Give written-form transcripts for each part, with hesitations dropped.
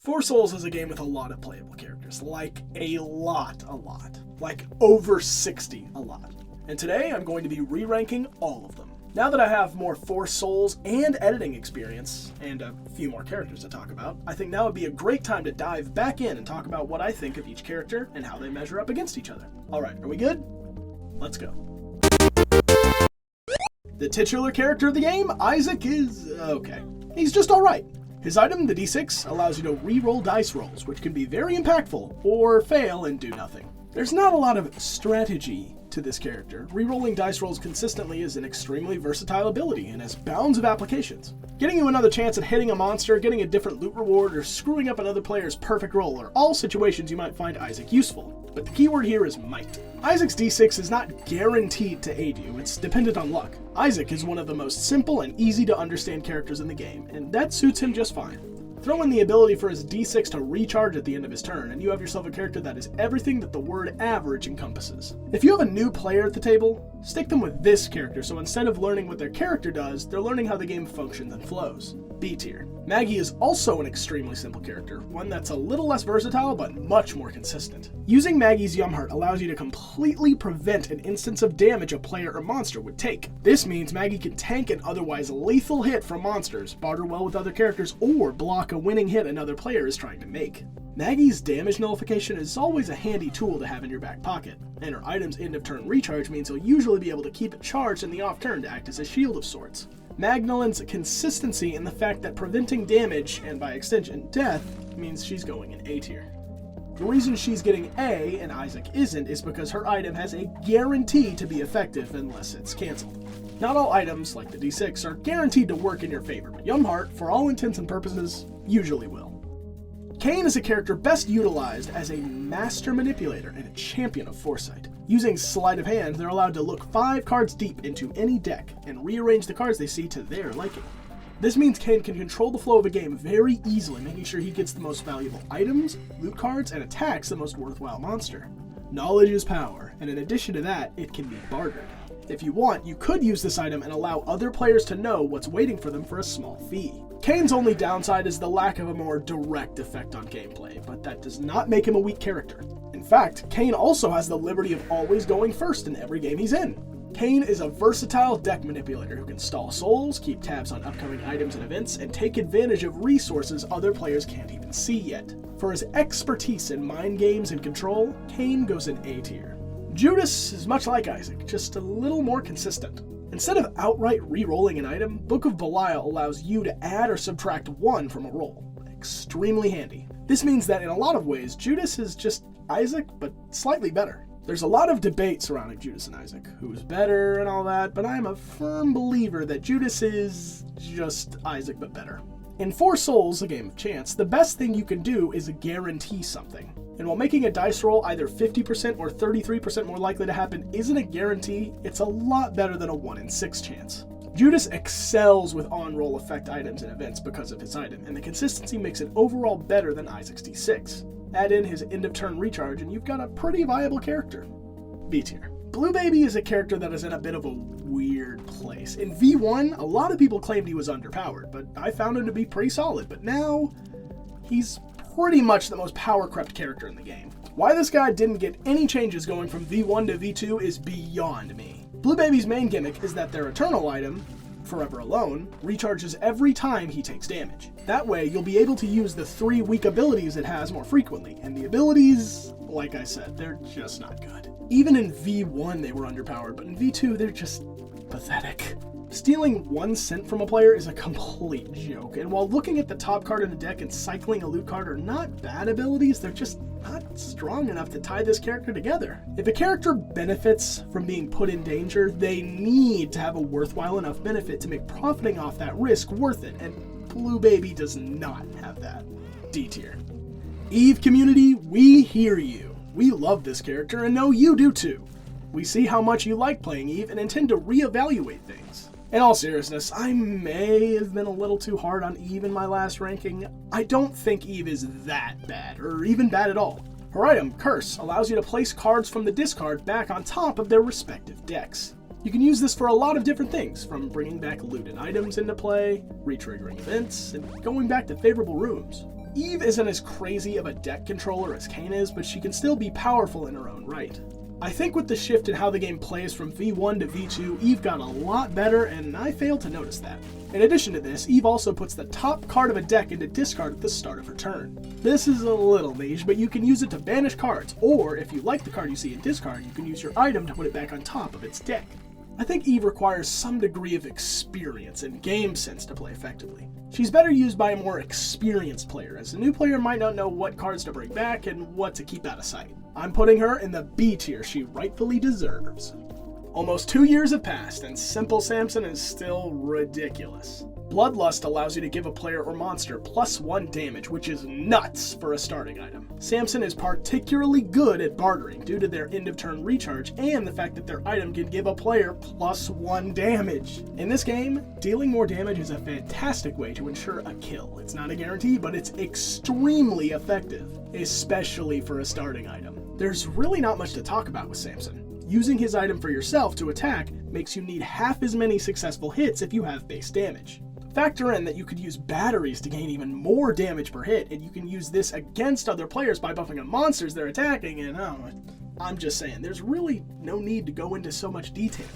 Four Souls is a game with a lot of playable characters, like a lot, like over 60 a lot. And today I'm going to be re-ranking all of them. Now that I have more Four Souls and editing experience, and a few more characters to talk about, I think now would be a great time to dive back in and talk about what I think of each character and how they measure up against each other. Alright, are we good? Let's go. The titular character of the game, Isaac, is okay. He's just alright. His item, the D6, allows you to re-roll dice rolls, which can be very impactful, or fail and do nothing. There's not a lot of strategy to this character. Re-rolling dice rolls consistently is an extremely versatile ability and has bounds of applications. Getting you another chance at hitting a monster, getting a different loot reward, or screwing up another player's perfect roll are all situations you might find Isaac useful. But the keyword here is might. Isaac's D6 is not guaranteed to aid you, it's dependent on luck. Isaac is one of the most simple and easy to understand characters in the game, and that suits him just fine. Throw in the ability for his D6 to recharge at the end of his turn, and you have yourself a character that is everything that the word average encompasses. If you have a new player at the table, stick them with this character, so instead of learning what their character does, they're learning how the game functions and flows. B tier. Maggie is also an extremely simple character, one that's a little less versatile but much more consistent. Using Maggie's Yum Heart allows you to completely prevent an instance of damage a player or monster would take. This means Maggie can tank an otherwise lethal hit from monsters, barter well with other characters, or block a winning hit another player is trying to make. Maggie's damage nullification is always a handy tool to have in your back pocket, and her item's end of turn recharge means you'll usually be able to keep it charged in the off turn to act as a shield of sorts. Magnalin's consistency in the fact that preventing damage, and by extension death, means she's going in A tier. The reason she's getting A and Isaac isn't is because her item has a guarantee to be effective unless it's cancelled. Not all items, like the D6, are guaranteed to work in your favor, but Yum Heart, for all intents and purposes, usually will. Kain is a character best utilized as a master manipulator and a champion of foresight. Using sleight of hand, they're allowed to look 5 cards deep into any deck and rearrange the cards they see to their liking. This means Kain can control the flow of a game very easily, making sure he gets the most valuable items, loot cards, and attacks the most worthwhile monster. Knowledge is power, and in addition to that, it can be bartered. If you want, you could use this item and allow other players to know what's waiting for them for a small fee. Kain's only downside is the lack of a more direct effect on gameplay, but that does not make him a weak character. In fact, Kain also has the liberty of always going first in every game he's in. Kain is a versatile deck manipulator who can stall souls, keep tabs on upcoming items and events, and take advantage of resources other players can't even see yet. For his expertise in mind games and control, Kain goes in A tier. Judas is much like Isaac, just a little more consistent. Instead of outright re-rolling an item, Book of Belial allows you to add or subtract 1 from a roll. Extremely handy. This means that in a lot of ways, Judas is just Isaac, but slightly better. There's a lot of debate surrounding Judas and Isaac, who's better and all that, but I'm a firm believer that Judas is just Isaac, but better. In Four Souls, a game of chance, the best thing you can do is guarantee something. And while making a dice roll either 50% or 33% more likely to happen isn't a guarantee, it's a lot better than a 1 in 6 chance. Judas excels with on-roll effect items and events because of his item, and the consistency makes it overall better than Isaac's D6. Add in his end-of-turn recharge, and you've got a pretty viable character. B tier. Blue Baby is a character that is in a bit of a weird place. In V1, a lot of people claimed he was underpowered, but I found him to be pretty solid, but now he's pretty much the most power-crept character in the game. Why this guy didn't get any changes going from V1 to V2 is beyond me. Blue Baby's main gimmick is that their Eternal item, Forever Alone, recharges every time he takes damage. That way, you'll be able to use the 3 weak abilities it has more frequently, and the abilities, like I said, they're just not good. Even in V1 they were underpowered, but in V2 they're just pathetic. Stealing 1 cent from a player is a complete joke, and while looking at the top card in the deck and cycling a loot card are not bad abilities, they're just not strong enough to tie this character together. If a character benefits from being put in danger, they need to have a worthwhile enough benefit to make profiting off that risk worth it, and Blue Baby does not have that. D tier. Eve community, we hear you. We love this character and know you do too. We see how much you like playing Eve and intend to reevaluate things. In all seriousness, I may have been a little too hard on Eve in my last ranking. I don't think Eve is that bad, or even bad at all. Her item, Curse, allows you to place cards from the discard back on top of their respective decks. You can use this for a lot of different things, from bringing back loot and items into play, re-triggering events, and going back to favorable rooms. Eve isn't as crazy of a deck controller as Kain is, but she can still be powerful in her own right. I think with the shift in how the game plays from V1 to V2, Eve got a lot better, and I failed to notice that. In addition to this, Eve also puts the top card of a deck into discard at the start of her turn. This is a little niche, but you can use it to banish cards, or if you like the card you see in discard, you can use your item to put it back on top of its deck. I think Eve requires some degree of experience and game sense to play effectively. She's better used by a more experienced player, as a new player might not know what cards to bring back and what to keep out of sight. I'm putting her in the B tier she rightfully deserves. Almost 2 years have passed, and Simple Samson is still ridiculous. Bloodlust allows you to give a player or monster +1 damage, which is nuts for a starting item. Samson is particularly good at bartering due to their end-of-turn recharge and the fact that their item can give a player +1 damage. In this game, dealing more damage is a fantastic way to ensure a kill. It's not a guarantee, but it's extremely effective, especially for a starting item. There's really not much to talk about with Samson. Using his item for yourself to attack makes you need half as many successful hits if you have base damage. Factor in that you could use batteries to gain even more damage per hit, and you can use this against other players by buffing on monsters they're attacking, and I'm just saying, there's really no need to go into so much detail.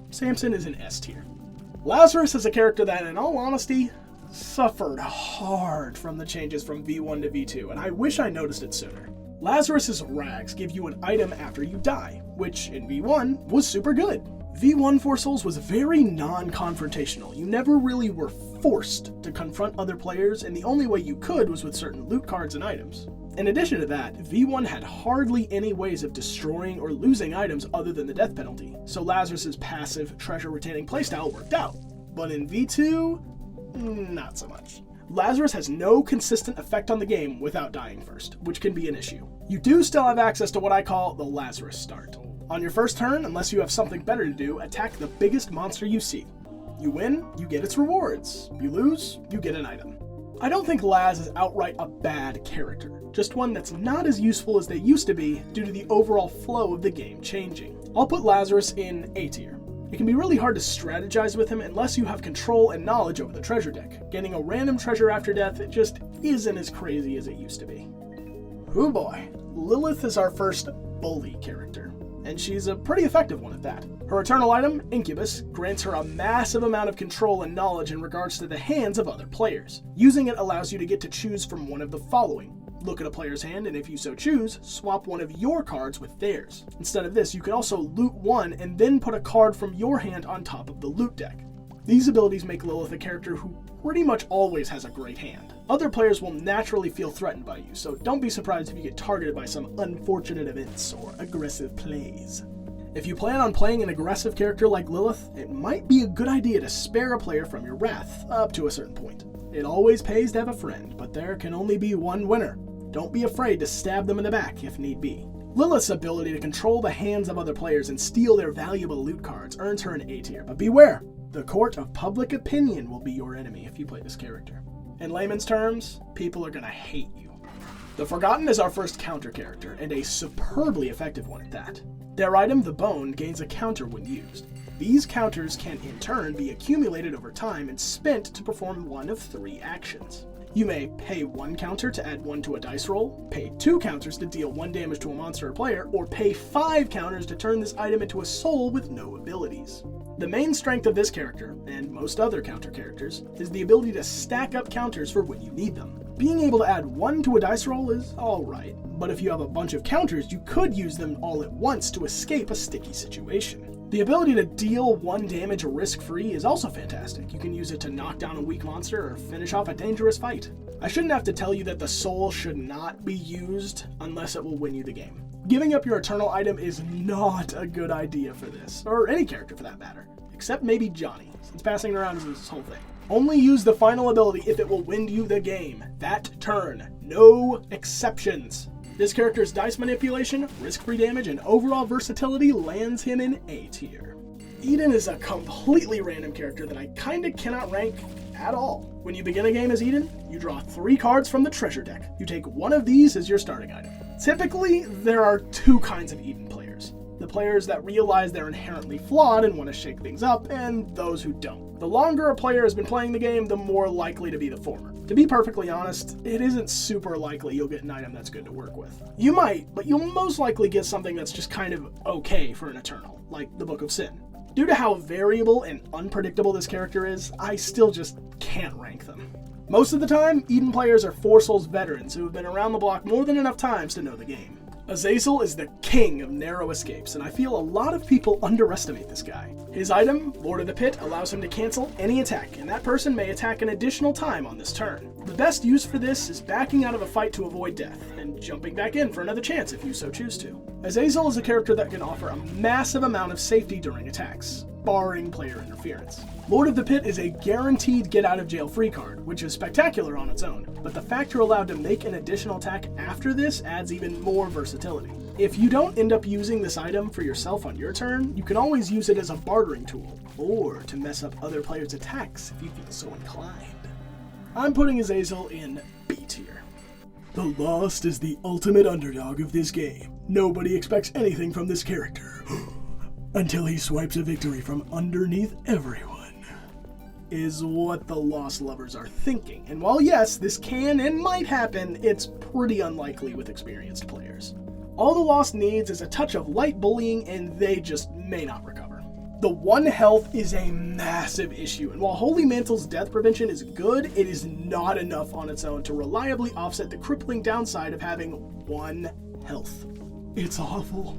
Samson is an S tier. Lazarus is a character that, in all honesty, suffered hard from the changes from V1 to V2, and I wish I noticed it sooner. Lazarus's rags give you an item after you die, which in V1 was super good. V1 for Souls was very non-confrontational. You never really were forced to confront other players, and the only way you could was with certain loot cards and items. In addition to that, V1 had hardly any ways of destroying or losing items other than the death penalty, so Lazarus's passive treasure-retaining playstyle worked out. But in V2, not so much. Lazarus has no consistent effect on the game without dying first, which can be an issue. You do still have access to what I call the Lazarus start. On your first turn, unless you have something better to do, attack the biggest monster you see. You win, you get its rewards. You lose, you get an item. I don't think Laz is outright a bad character, just one that's not as useful as they used to be due to the overall flow of the game changing. I'll put Lazarus in A tier. It can be really hard to strategize with him unless you have control and knowledge over the treasure deck. Getting a random treasure after death just isn't as crazy as it used to be. Oh boy, Lilith is our first bully character, and she's a pretty effective one at that. Her eternal item, Incubus, grants her a massive amount of control and knowledge in regards to the hands of other players. Using it allows you to get to choose from one of the following. Look at a player's hand, and if you so choose, swap one of your cards with theirs. Instead of this, you can also loot one and then put a card from your hand on top of the loot deck. These abilities make Lilith a character who pretty much always has a great hand. Other players will naturally feel threatened by you, so don't be surprised if you get targeted by some unfortunate events or aggressive plays. If you plan on playing an aggressive character like Lilith, it might be a good idea to spare a player from your wrath, up to a certain point. It always pays to have a friend, but there can only be one winner. Don't be afraid to stab them in the back if need be. Lilith's ability to control the hands of other players and steal their valuable loot cards earns her an A tier, but beware! The court of public opinion will be your enemy if you play this character. In layman's terms, people are gonna hate you. The Forgotten is our first counter character, and a superbly effective one at that. Their item, the Bone, gains a counter when used. These counters can in turn be accumulated over time and spent to perform one of 3 actions. You may pay 1 counter to add 1 to a dice roll, pay 2 counters to deal 1 damage to a monster or player, or pay 5 counters to turn this item into a soul with no abilities. The main strength of this character, and most other counter characters, is the ability to stack up counters for when you need them. Being able to add 1 to a dice roll is alright, but if you have a bunch of counters, you could use them all at once to escape a sticky situation. The ability to deal 1 damage risk-free is also fantastic. You can use it to knock down a weak monster or finish off a dangerous fight. I shouldn't have to tell you that the soul should not be used unless it will win you the game. Giving up your eternal item is not a good idea for this, or any character for that matter, except maybe Johnny, since passing it around is his whole thing. Only use the final ability if it will win you the game, that turn. No exceptions. This character's dice manipulation, risk-free damage, and overall versatility lands him in A tier. Eden is a completely random character that I kinda cannot rank at all. When you begin a game as Eden, you draw 3 cards from the treasure deck. You take one of these as your starting item. Typically, there are 2 kinds of Eden players. The players that realize they're inherently flawed and want to shake things up, and those who don't. The longer a player has been playing the game, the more likely to be the former. To be perfectly honest, it isn't super likely you'll get an item that's good to work with. You might, but you'll most likely get something that's just kind of okay for an Eternal, like the Book of Sin. Due to how variable and unpredictable this character is, I still just can't rank them. Most of the time, Eden players are 4 Souls veterans who have been around the block more than enough times to know the game. Azazel is the king of narrow escapes, and I feel a lot of people underestimate this guy. His item, Lord of the Pit, allows him to cancel any attack, and that person may attack an additional time on this turn. The best use for this is backing out of a fight to avoid death, and jumping back in for another chance if you so choose to. Azazel is a character that can offer a massive amount of safety during attacks, barring player interference. Lord of the Pit is a guaranteed get-out-of-jail-free card, which is spectacular on its own, but the fact you're allowed to make an additional attack after this adds even more versatility. If you don't end up using this item for yourself on your turn, you can always use it as a bartering tool, or to mess up other players' attacks if you feel so inclined. I'm putting Azazel in B tier. The Lost is the ultimate underdog of this game. Nobody expects anything from this character, until he swipes a victory from underneath everyone. Is what the Lost lovers are thinking, and while yes, this can and might happen, it's pretty unlikely with experienced players. All the Lost needs is a touch of light bullying, and they just may not recover. The 1 health is a massive issue, and while Holy Mantle's death prevention is good, it is not enough on its own to reliably offset the crippling downside of having 1 health. It's awful.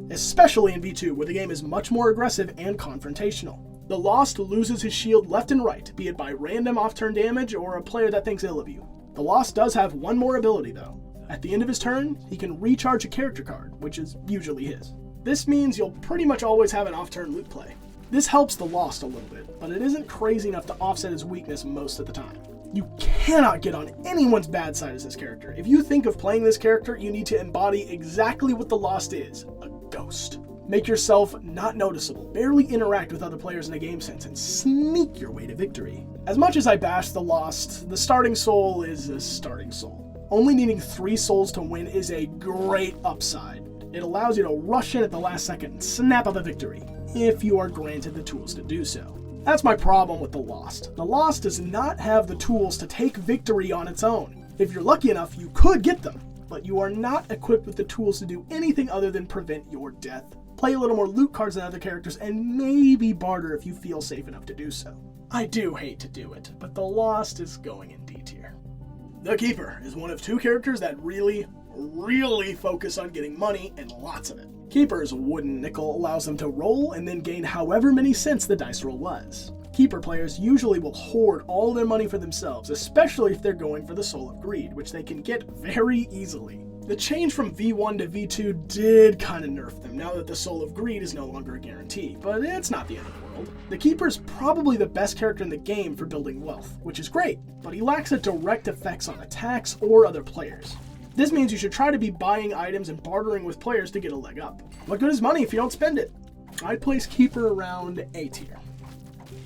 Especially in V2, where the game is much more aggressive and confrontational. The Lost loses his shield left and right, be it by random off-turn damage or a player that thinks ill of you. The Lost does have one more ability though. At the end of his turn, he can recharge a character card, which is usually his. This means you'll pretty much always have an off-turn loot play. This helps the Lost a little bit, but it isn't crazy enough to offset his weakness most of the time. You cannot get on anyone's bad side as this character. If you think of playing this character, you need to embody exactly what the Lost is, a ghost. Make yourself not noticeable, barely interact with other players in a game sense, and sneak your way to victory. As much as I bash the Lost, the starting soul is a starting soul. Only needing 3 souls to win is a great upside. It allows you to rush in at the last second and snap up a victory, if you are granted the tools to do so. That's my problem with the Lost. The Lost does not have the tools to take victory on its own. If you're lucky enough, you could get them, but you are not equipped with the tools to do anything other than prevent your death. Play a little more loot cards than other characters, and maybe barter if you feel safe enough to do so. I do hate to do it, but the Lost is going in D tier. The Keeper is one of 2 characters that really focus on getting money, and lots of it. Keeper's wooden nickel allows them to roll and then gain however many cents the dice roll was. Keeper players usually will hoard all their money for themselves, especially if they're going for the Soul of Greed, which they can get very easily. The change from V1 to V2 did kind of nerf them now that the Soul of Greed is no longer a guarantee, but it's not the end of the world. The Keeper's probably the best character in the game for building wealth, which is great, but he lacks a direct effects on attacks or other players. This means you should try to be buying items and bartering with players to get a leg up. What good is money if you don't spend it? I'd place Keeper around A tier.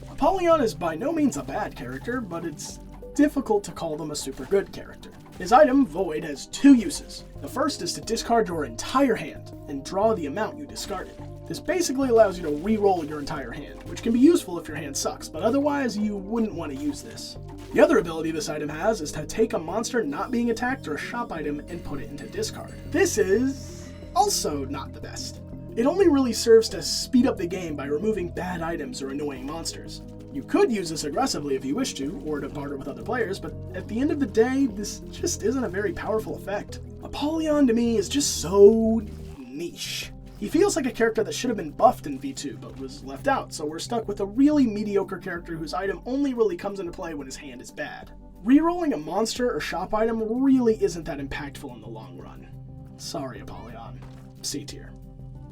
Apollyon is by no means a bad character, but it's difficult to call them a super good character. His item, Void, has 2 uses. The first is to discard your entire hand and draw the amount you discarded. This basically allows you to re-roll your entire hand, which can be useful if your hand sucks, but otherwise you wouldn't want to use this. The other ability this item has is to take a monster not being attacked or a shop item and put it into discard. This is also not the best. It only really serves to speed up the game by removing bad items or annoying monsters. You could use this aggressively if you wish to, or to barter with other players, but at the end of the day, this just isn't a very powerful effect. Apollyon to me is just so niche. He feels like a character that should have been buffed in V2, but was left out, so we're stuck with a really mediocre character whose item only really comes into play when his hand is bad. Rerolling a monster or shop item really isn't that impactful in the long run. Sorry, Apollyon. C tier.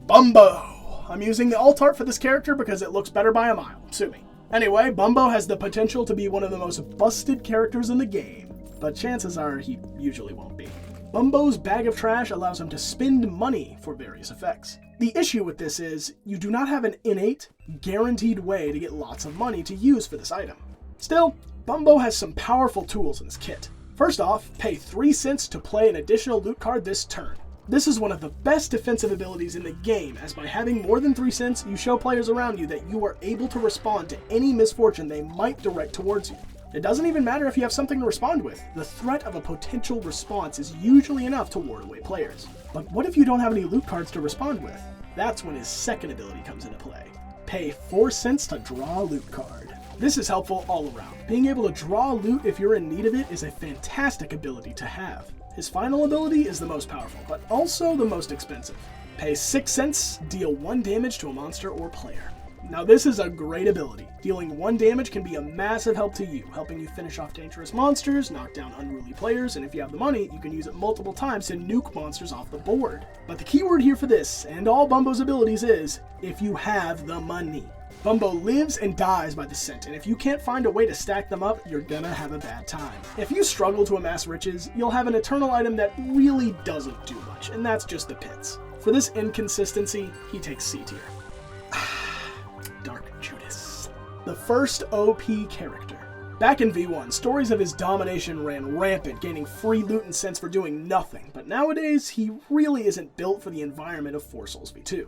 Bumbo! I'm using the alt art for this character because it looks better by a mile. Sue me. Anyway, Bumbo has the potential to be one of the most busted characters in the game, but chances are he usually won't be. Bumbo's Bag of Trash allows him to spend money for various effects. The issue with this is, you do not have an innate, guaranteed way to get lots of money to use for this item. Still, Bumbo has some powerful tools in his kit. First off, pay 3 cents to play an additional loot card this turn. This is one of the best defensive abilities in the game, as by having more than 3 cents, you show players around you that you are able to respond to any misfortune they might direct towards you. It doesn't even matter if you have something to respond with. The threat of a potential response is usually enough to ward away players. But what if you don't have any loot cards to respond with? That's when his second ability comes into play. Pay 4 cents to draw a loot card. This is helpful all around. Being able to draw loot if you're in need of it is a fantastic ability to have. His final ability is the most powerful, but also the most expensive. Pay 6 cents, deal 1 damage to a monster or player. Now this is a great ability. Dealing 1 damage can be a massive help to you, helping you finish off dangerous monsters, knock down unruly players, and if you have the money, you can use it multiple times to nuke monsters off the board. But the key word here for this, and all Bumbo's abilities is, if you have the money. Bumbo lives and dies by the cent, and if you can't find a way to stack them up, you're gonna have a bad time. If you struggle to amass riches, you'll have an eternal item that really doesn't do much, and that's just the pits. For this inconsistency, he takes C tier. Dark Judas. The first OP character. Back in V1, stories of his domination ran rampant, gaining free loot and cents for doing nothing, but nowadays, he really isn't built for the environment of 4 Souls V2.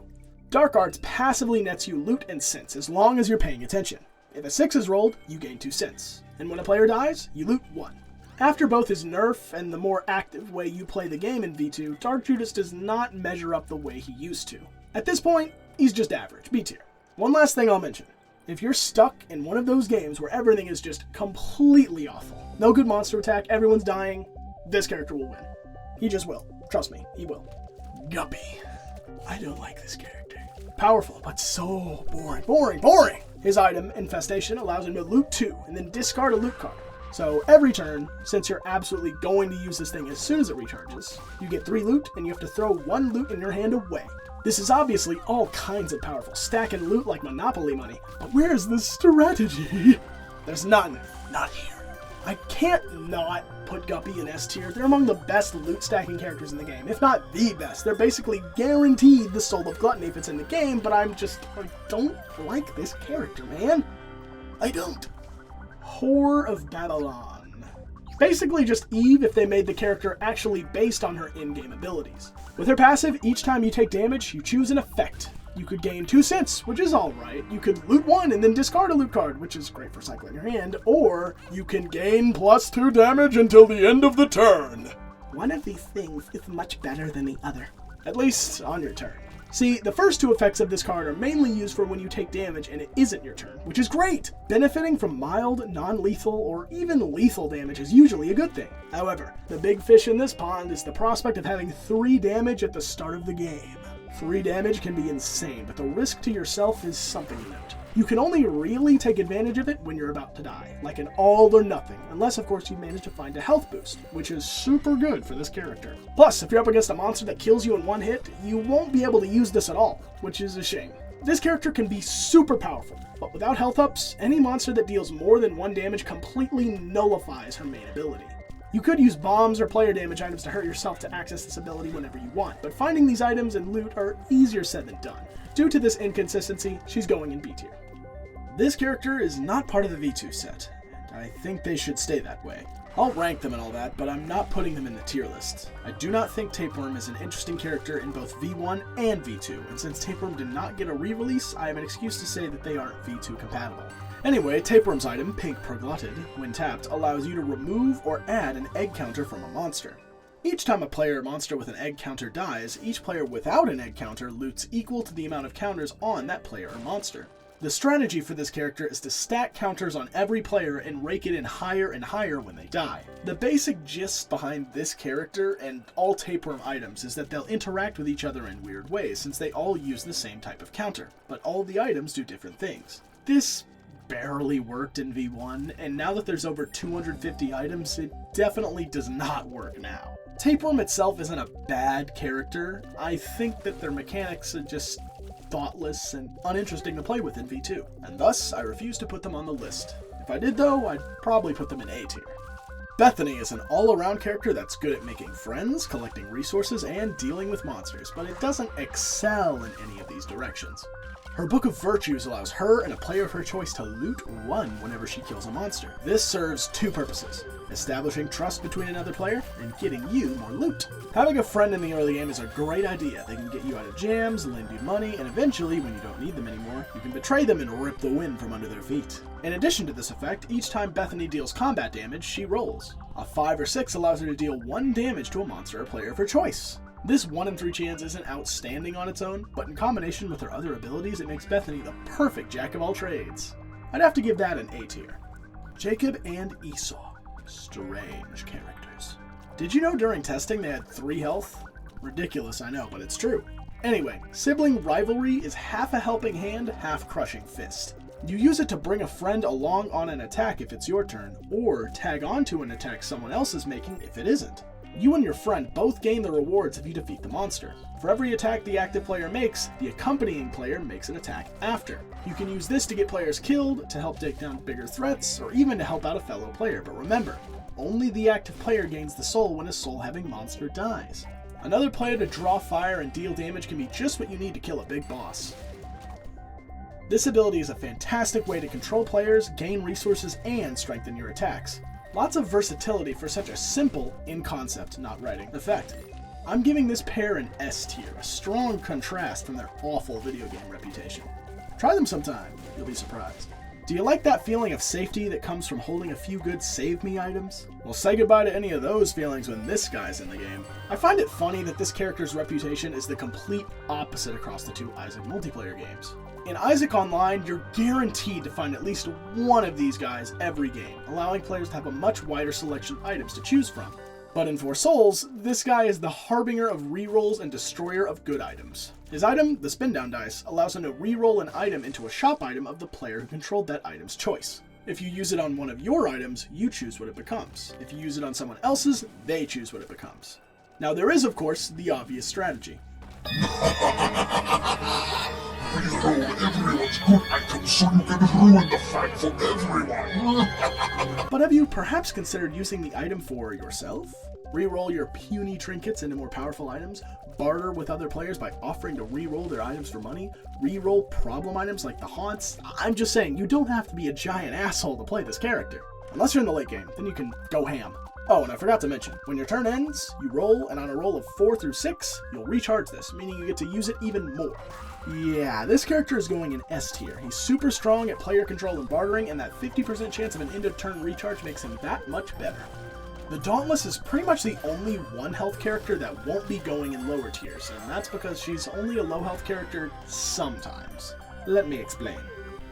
Dark Arts passively nets you loot and cents as long as you're paying attention. If a 6 is rolled, you gain 2 cents, and when a player dies, you loot 1. After both his nerf and the more active way you play the game in V2, Dark Judas does not measure up the way he used to. At this point, he's just average, B tier. One last thing I'll mention. If you're stuck in one of those games where everything is just completely awful, no good monster attack, everyone's dying, this character will win. He just will. Trust me, he will. Guppy. I don't like this character. Powerful, but so boring. His item, Infestation, allows him to loot 2 and then discard a loot card. So every turn, since you're absolutely going to use this thing as soon as it recharges, you get 3 loot and you have to throw 1 loot in your hand away. This is obviously all kinds of powerful, stacking loot like Monopoly money, but where's the strategy? There's none. Not here. I can't not put Guppy in S tier. They're among the best loot stacking characters in the game, if not the best. They're basically guaranteed the Soul of Gluttony if it's in the game, but I don't like this character, man. I don't. Whore of Babylon. Basically just Eve if they made the character actually based on her in-game abilities. With her passive, each time you take damage, you choose an effect. You could gain 2 cents, which is alright. You could loot 1 and then discard a loot card, which is great for cycling your hand. Or you can gain +2 damage until the end of the turn. One of these things is much better than the other. At least on your turn. See, the first 2 effects of this card are mainly used for when you take damage and it isn't your turn, which is great! Benefiting from mild, non-lethal, or even lethal damage is usually a good thing. However, the big fish in this pond is the prospect of having 3 damage at the start of the game. 3 damage can be insane, but the risk to yourself is something to note. You can only really take advantage of it when you're about to die, like an all or nothing, unless of course you manage to find a health boost, which is super good for this character. Plus, if you're up against a monster that kills you in 1 hit, you won't be able to use this at all, which is a shame. This character can be super powerful, but without health ups, any monster that deals more than 1 damage completely nullifies her main ability. You could use bombs or player damage items to hurt yourself to access this ability whenever you want, but finding these items and loot are easier said than done. Due to this inconsistency, she's going in B tier. This character is not part of the V2 set, and I think they should stay that way. I'll rank them and all that, but I'm not putting them in the tier list. I do not think Tapeworm is an interesting character in both V1 and V2, and since Tapeworm did not get a re-release, I have an excuse to say that they aren't V2 compatible. Anyway, Tapeworm's item, Pink Proglotted, when tapped, allows you to remove or add an egg counter from a monster. Each time a player or monster with an egg counter dies, each player without an egg counter loots equal to the amount of counters on that player or monster. The strategy for this character is to stack counters on every player and rake it in higher and higher when they die. The basic gist behind this character and all Tapeworm items is that they'll interact with each other in weird ways since they all use the same type of counter, but all the items do different things. This barely worked in V1, and now that there's over 250 items, it definitely does not work now. Tapeworm itself isn't a bad character. I think that their mechanics are just thoughtless and uninteresting to play with in V2, and thus I refuse to put them on the list. If I did though, I'd probably put them in A tier. Bethany is an all-around character that's good at making friends, collecting resources, and dealing with monsters, but it doesn't excel in any of these directions. Her Book of Virtues allows her and a player of her choice to loot 1 whenever she kills a monster. This serves 2 purposes. establishing trust between another player, and getting you more loot. Having a friend in the early game is a great idea. They can get you out of jams, lend you money, and eventually, when you don't need them anymore, you can betray them and rip the wind from under their feet. In addition to this effect, each time Bethany deals combat damage, she rolls. A 5 or 6 allows her to deal 1 damage to a monster or player of her choice. This 1 in 3 chance isn't outstanding on its own, but in combination with her other abilities, it makes Bethany the perfect jack of all trades. I'd have to give that an A tier. Jacob and Esau. Strange characters. Did you know during testing they had 3 health? Ridiculous, I know, but it's true. Anyway, sibling rivalry is half a helping hand, half crushing fist. You use it to bring a friend along on an attack if it's your turn, or tag onto an attack someone else is making if it isn't. You and your friend both gain the rewards if you defeat the monster. For every attack the active player makes, the accompanying player makes an attack after. You can use this to get players killed, to help take down bigger threats, or even to help out a fellow player, but remember, only the active player gains the soul when a soul-having monster dies. Another player to draw fire and deal damage can be just what you need to kill a big boss. This ability is a fantastic way to control players, gain resources, and strengthen your attacks. Lots of versatility for such a simple, in concept, not writing, effect. I'm giving this pair an S tier, a strong contrast from their awful video game reputation. Try them sometime, you'll be surprised. Do you like that feeling of safety that comes from holding a few good save me items? Well, say goodbye to any of those feelings when this guy's in the game. I find it funny that this character's reputation is the complete opposite across the 2 Isaac multiplayer games. In Isaac Online, you're guaranteed to find at least one of these guys every game, allowing players to have a much wider selection of items to choose from. But in 4 Souls, this guy is the harbinger of rerolls and destroyer of good items. His item, the spin down dice, allows him to reroll an item into a shop item of the player who controlled that item's choice. If you use it on one of your items, you choose what it becomes. If you use it on someone else's, they choose what it becomes. Now there is, of course, the obvious strategy. Reroll everyone's good items so you can ruin the fight for everyone. But have you perhaps considered using the item for yourself? Reroll your puny trinkets into more powerful items? Barter with other players by offering to reroll their items for money? Reroll problem items like the haunts? I'm just saying, you don't have to be a giant asshole to play this character. Unless you're in the late game, then you can go ham. Oh, and I forgot to mention, when your turn ends, you roll, and on a roll of 4 through 6, you'll recharge this, meaning you get to use it even more. Yeah, this character is going in S tier. He's super strong at player control and bartering, and that 50% chance of an end-of-turn recharge makes him that much better. The Dauntless is pretty much the only 1 health character that won't be going in lower tiers, and that's because she's only a low health character sometimes. Let me explain.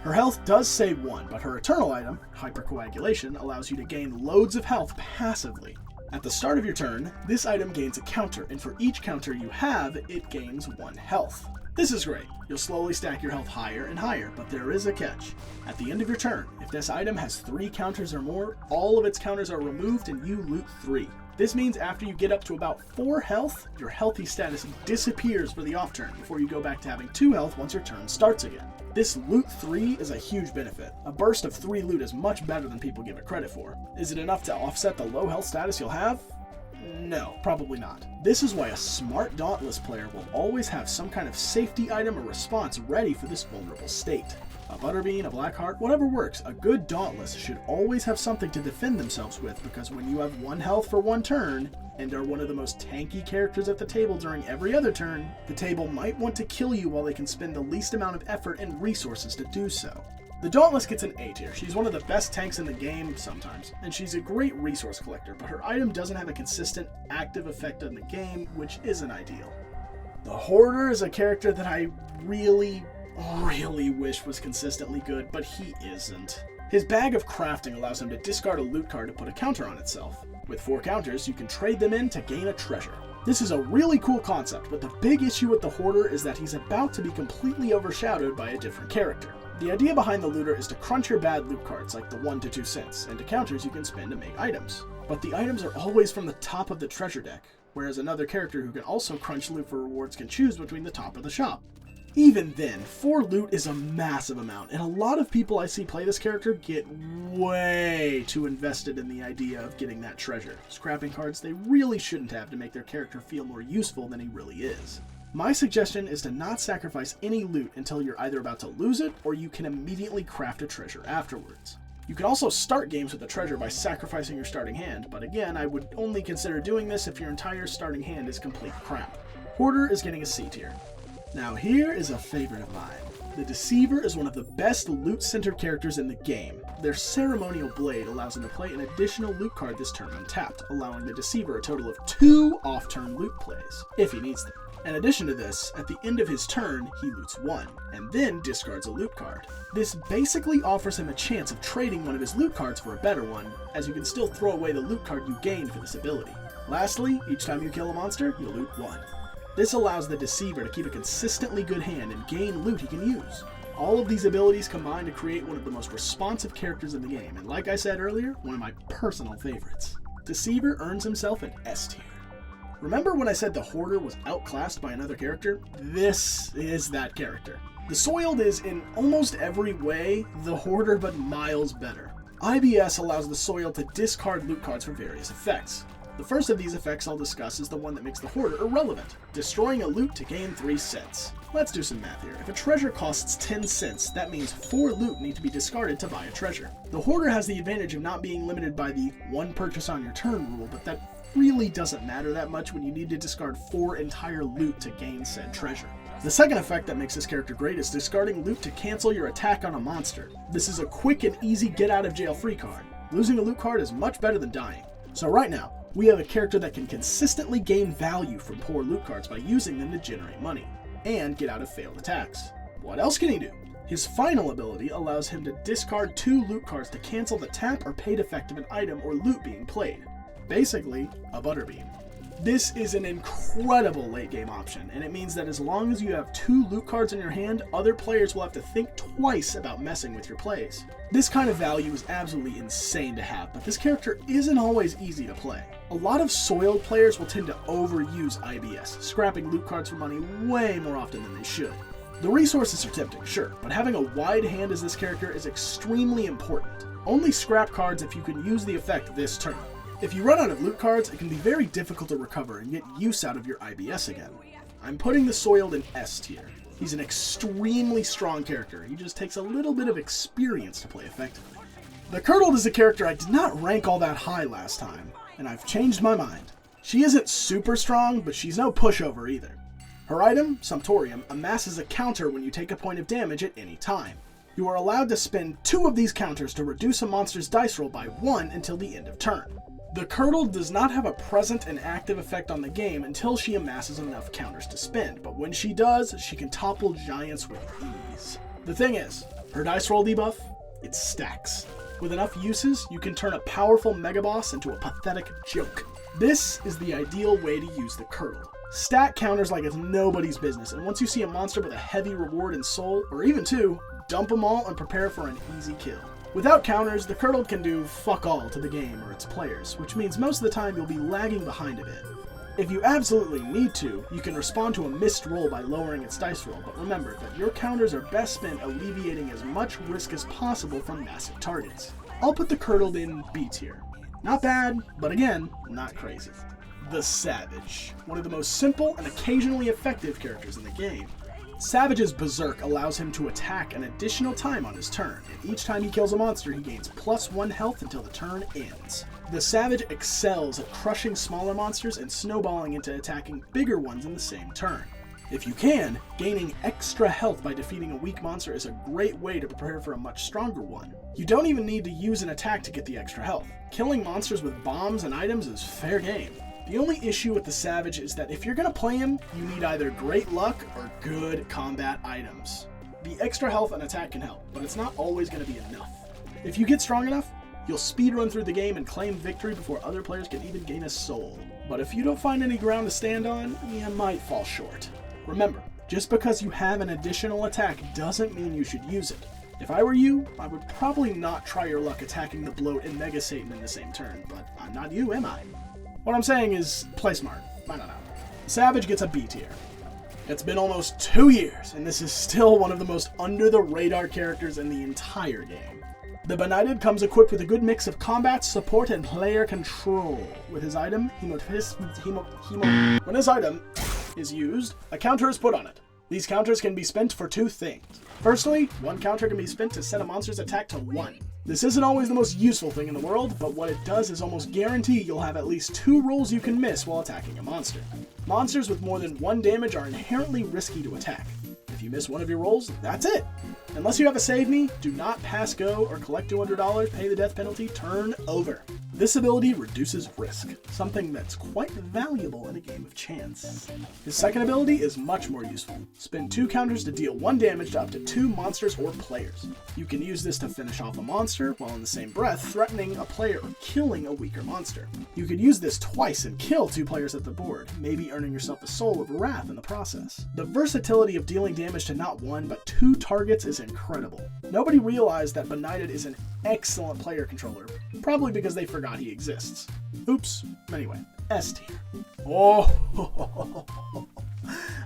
Her health does save 1, but her eternal item, Hypercoagulation, allows you to gain loads of health passively. At the start of your turn, this item gains a counter, and for each counter you have, it gains 1 health. This is great. You'll slowly stack your health higher and higher, but there is a catch. At the end of your turn, if this item has 3 counters or more, all of its counters are removed and you loot 3. This means after you get up to about 4 health, your healthy status disappears for the off turn before you go back to having 2 health once your turn starts again. This loot 3 is a huge benefit. A burst of 3 loot is much better than people give it credit for. Is it enough to offset the low health status you'll have? No, probably not. This is why a smart Dauntless player will always have some kind of safety item or response ready for this vulnerable state. A Butterbean, a Blackheart, whatever works, a good Dauntless should always have something to defend themselves with, because when you have 1 health for 1 turn, and are one of the most tanky characters at the table during every other turn, the table might want to kill you while they can spend the least amount of effort and resources to do so. The Dauntless gets an A tier. She's one of the best tanks in the game sometimes, and she's a great resource collector, but her item doesn't have a consistent, active effect on the game, which isn't ideal. The Hoarder is a character that I really wish was consistently good, but he isn't. His Bag of Crafting allows him to discard a loot card to put a counter on itself. With 4 counters, you can trade them in to gain a treasure. This is a really cool concept, but the big issue with the Hoarder is that he's about to be completely overshadowed by a different character. The idea behind the Looter is to crunch your bad loot cards like the 1 to 2 cents, and to counters you can spend to make items. But the items are always from the top of the treasure deck, whereas another character who can also crunch loot for rewards can choose between the top of the shop. Even then, 4 loot is a massive amount, and a lot of people I see play this character get way too invested in the idea of getting that treasure, scrapping cards they really shouldn't have to make their character feel more useful than he really is. My suggestion is to not sacrifice any loot until you're either about to lose it or you can immediately craft a treasure afterwards. You can also start games with the treasure by sacrificing your starting hand, but again, I would only consider doing this if your entire starting hand is complete crap. Hoarder is getting a C tier. Now here is a favorite of mine. The Deceiver is one of the best loot-centered characters in the game. Their Ceremonial Blade allows him to play an additional loot card this turn untapped, allowing the Deceiver a total of 2 off-turn loot plays, if he needs them. In addition to this, at the end of his turn, he loots 1, and then discards a loot card. This basically offers him a chance of trading one of his loot cards for a better one, as you can still throw away the loot card you gained for this ability. Lastly, each time you kill a monster, you'll loot 1. This allows the Deceiver to keep a consistently good hand and gain loot he can use. All of these abilities combine to create one of the most responsive characters in the game, and like I said earlier, one of my personal favorites. Deceiver earns himself an S tier. Remember when I said the Hoarder was outclassed by another character? This is that character. The Soiled is, in almost every way, the Hoarder but miles better. IBS allows the Soiled to discard loot cards for various effects. The first of these effects I'll discuss is the one that makes the Hoarder irrelevant, destroying a loot to gain 3 cents. Let's do some math here. If a treasure costs 10 cents, that means 4 loot need to be discarded to buy a treasure. The Hoarder has the advantage of not being limited by the 1 purchase on your turn rule, but that really doesn't matter that much when you need to discard 4 entire loot to gain said treasure. The second effect that makes this character great is discarding loot to cancel your attack on a monster. This is a quick and easy get out of jail free card. Losing a loot card is much better than dying. So right now, we have a character that can consistently gain value from poor loot cards by using them to generate money, and get out of failed attacks. What else can he do? His final ability allows him to discard 2 loot cards to cancel the tap or paid effect of an item or loot being played. Basically, a butterbean. This is an incredible late game option, and it means that as long as you have 2 loot cards in your hand, other players will have to think twice about messing with your plays. This kind of value is absolutely insane to have, but this character isn't always easy to play. A lot of Soiled players will tend to overuse IBS, scrapping loot cards for money way more often than they should. The resources are tempting, sure, but having a wide hand as this character is extremely important. Only scrap cards if you can use the effect this turn. If you run out of loot cards, it can be very difficult to recover and get use out of your IBS again. I'm putting the Soiled in S tier. He's an extremely strong character, he just takes a little bit of experience to play effectively. The Curdled is a character I did not rank all that high last time, and I've changed my mind. She isn't super strong, but she's no pushover either. Her item, Sumptorium, amasses a counter when you take a point of damage at any time. You are allowed to spend 2 of these counters to reduce a monster's dice roll by 1 until the end of turn. The Curdled does not have a present and active effect on the game until she amasses enough counters to spend, but when she does, she can topple giants with ease. The thing is, her dice roll debuff, it stacks. With enough uses, you can turn a powerful megaboss into a pathetic joke. This is the ideal way to use the Curdled. Stack counters like it's nobody's business, and once you see a monster with a heavy reward in soul, or even 2, dump them all and prepare for an easy kill. Without counters, the Curdled can do fuck all to the game or its players, which means most of the time you'll be lagging behind a bit. If you absolutely need to, you can respond to a missed roll by lowering its dice roll, but remember that your counters are best spent alleviating as much risk as possible from massive targets. I'll put the Curdled in B tier. Not bad, but again, not crazy. The Savage, one of the most simple and occasionally effective characters in the game. Savage's Berserk allows him to attack an additional time on his turn, and each time he kills a monster he gains +1 health until the turn ends. The Savage excels at crushing smaller monsters and snowballing into attacking bigger ones in the same turn. If you can, gaining extra health by defeating a weak monster is a great way to prepare for a much stronger one. You don't even need to use an attack to get the extra health. Killing monsters with bombs and items is fair game. The only issue with the Savage is that if you're going to play him, you need either great luck or good combat items. The extra health and attack can help, but it's not always going to be enough. If you get strong enough, you'll speedrun through the game and claim victory before other players can even gain a soul. But if you don't find any ground to stand on, you might fall short. Remember, just because you have an additional attack doesn't mean you should use it. If I were you, I would probably not try your luck attacking the Bloat and Mega Satan in the same turn, but I'm not you, am I? What I'm saying is, play smart. I don't know. Savage gets a B tier. It's been almost 2 years, and this is still one of the most under-the-radar characters in the entire game. The Benighted comes equipped with a good mix of combat, support, and player control. With his item, when his item is used, a counter is put on it. These counters can be spent for 2 things. Firstly, 1 counter can be spent to set a monster's attack to 1. This isn't always the most useful thing in the world, but what it does is almost guarantee you'll have at least 2 rolls you can miss while attacking a monster. Monsters with more than 1 damage are inherently risky to attack. If you miss one of your rolls, that's it. Unless you have a save me, do not pass go or collect $200, pay the death penalty, turn over. This ability reduces risk, something that's quite valuable in a game of chance. His second ability is much more useful. Spend 2 counters to deal 1 damage to up to 2 monsters or players. You can use this to finish off a monster, while in the same breath threatening a player or killing a weaker monster. You could use this twice and kill 2 players at the board, maybe earning yourself a Soul of Wrath in the process. The versatility of dealing damage to not 1 but 2 targets is incredible. Nobody realized that Benighted is an excellent player controller, probably because they forgot he exists. Oops. Anyway, S tier. Oh,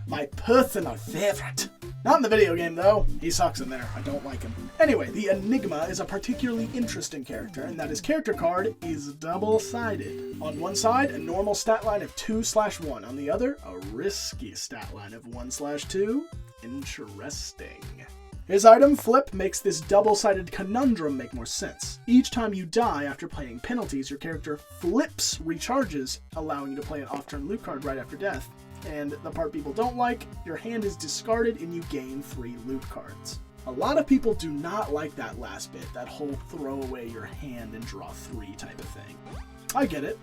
my personal favorite. Not in the video game, though. He sucks in there. I don't like him. Anyway, the Enigma is a particularly interesting character, in that his character card is double-sided. On one side, a normal stat line of 2/1. On the other, a risky stat line of 1/2. Interesting. His item, Flip, makes this double-sided conundrum make more sense. Each time you die after playing penalties, your character flips recharges, allowing you to play an off-turn loot card right after death. And the part people don't like, your hand is discarded and you gain 3 loot cards. A lot of people do not like that last bit, that whole throw away your hand and draw 3 type of thing. I get it.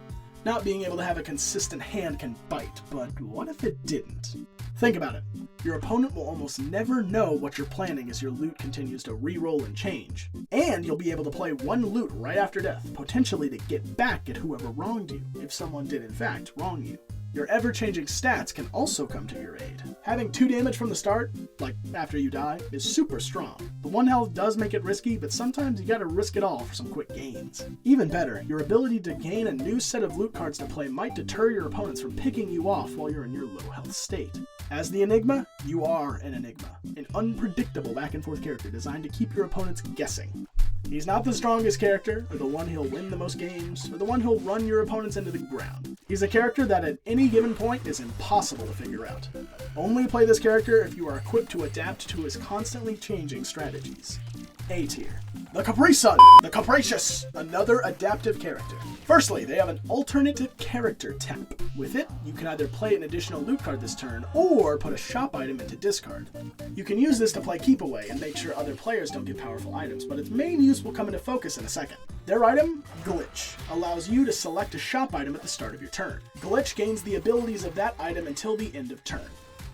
Not being able to have a consistent hand can bite, but what if it didn't? Think about it. Your opponent will almost never know what you're planning as your loot continues to re-roll and change. And you'll be able to play 1 loot right after death, potentially to get back at whoever wronged you, if someone did in fact wrong you. Your ever-changing stats can also come to your aid. Having 2 damage from the start, like after you die, is super strong. The 1 health does make it risky, but sometimes you gotta risk it all for some quick gains. Even better, your ability to gain a new set of loot cards to play might deter your opponents from picking you off while you're in your low health state. As the Enigma, you are an Enigma, an unpredictable back-and-forth character designed to keep your opponents guessing. He's not the strongest character, or the one who'll win the most games, or the one who'll run your opponents into the ground. He's a character that at any given point is impossible to figure out. Only play this character if you are equipped to adapt to his constantly changing strategies. A tier. The Capri Sun, the Capricious, another adaptive character. Firstly, they have an alternative character tap. With it, you can either play an additional loot card this turn, or put a shop item into discard. You can use this to play keep away and make sure other players don't get powerful items, but its main use will come into focus in a second. Their item, Glitch, allows you to select a shop item at the start of your turn. Glitch gains the abilities of that item until the end of turn.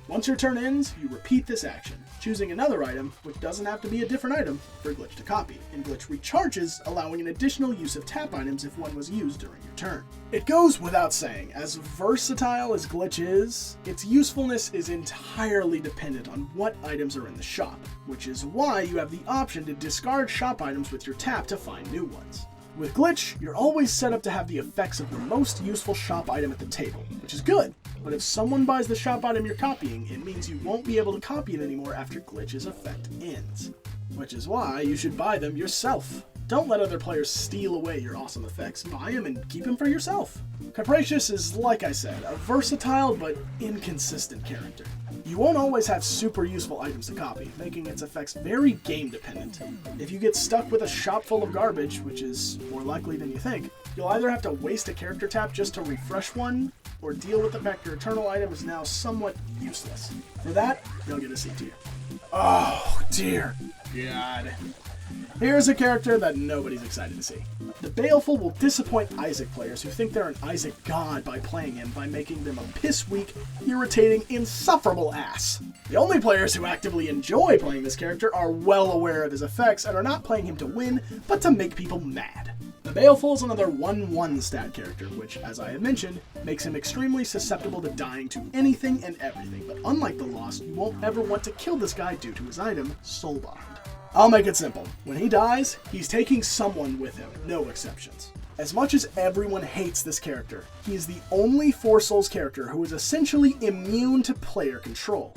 Once your turn ends, you repeat this action, choosing another item, which doesn't have to be a different item, for Glitch to copy, and Glitch recharges, allowing an additional use of tap items if one was used during your turn. It goes without saying, as versatile as Glitch is, its usefulness is entirely dependent on what items are in the shop, which is why you have the option to discard shop items with your tap to find new ones. With Glitch, you're always set up to have the effects of the most useful shop item at the table, which is good. But if someone buys the shop item you're copying, it means you won't be able to copy it anymore after Glitch's effect ends. Which is why you should buy them yourself. Don't let other players steal away your awesome effects. Buy them and keep them for yourself. Capricious is, like I said, a versatile but inconsistent character. You won't always have super useful items to copy, making its effects very game dependent. If you get stuck with a shop full of garbage, which is more likely than you think, you'll either have to waste a character tap just to refresh one, or deal with the fact your eternal item is now somewhat useless. For that, you'll get a C tier. Oh, dear God. Here's a character that nobody's excited to see. The Baleful will disappoint Isaac players who think they're an Isaac god by playing him by making them a piss-weak, irritating, insufferable ass. The only players who actively enjoy playing this character are well aware of his effects and are not playing him to win, but to make people mad. The Baleful is another 1/1 stat character, which, as I have mentioned, makes him extremely susceptible to dying to anything and everything, but unlike the Lost, you won't ever want to kill this guy due to his item, Soulbind. I'll make it simple. When he dies, he's taking someone with him, no exceptions. As much as everyone hates this character, he is the only 4 Souls character who is essentially immune to player control.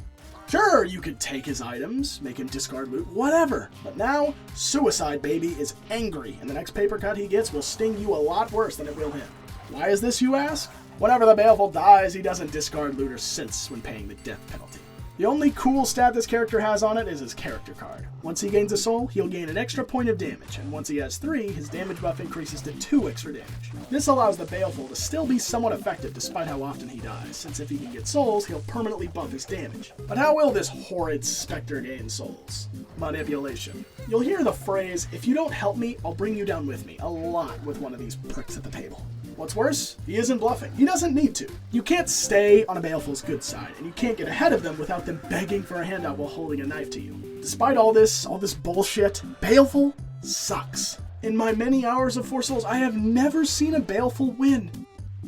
Sure, you could take his items, make him discard loot, whatever, but now, Suicide Baby is angry, and the next paper cut he gets will sting you a lot worse than it will him. Why is this, you ask? Whenever the Baleful dies, he doesn't discard loot or sense when paying the death penalty. The only cool stat this character has on it is his character card. Once he gains a soul, he'll gain an extra point of damage, and once he has 3, his damage buff increases to 2 extra damage. This allows the Baleful to still be somewhat effective despite how often he dies, since if he can get souls, he'll permanently buff his damage. But how will this horrid specter gain souls? Manipulation. You'll hear the phrase, "If you don't help me, I'll bring you down with me," a lot with one of these pricks at the table. What's worse, he isn't bluffing. He doesn't need to. You can't stay on a Baleful's good side, and you can't get ahead of them without them begging for a handout while holding a knife to you. Despite all this bullshit, Baleful sucks. In my many hours of 4 Souls, I have never seen a Baleful win.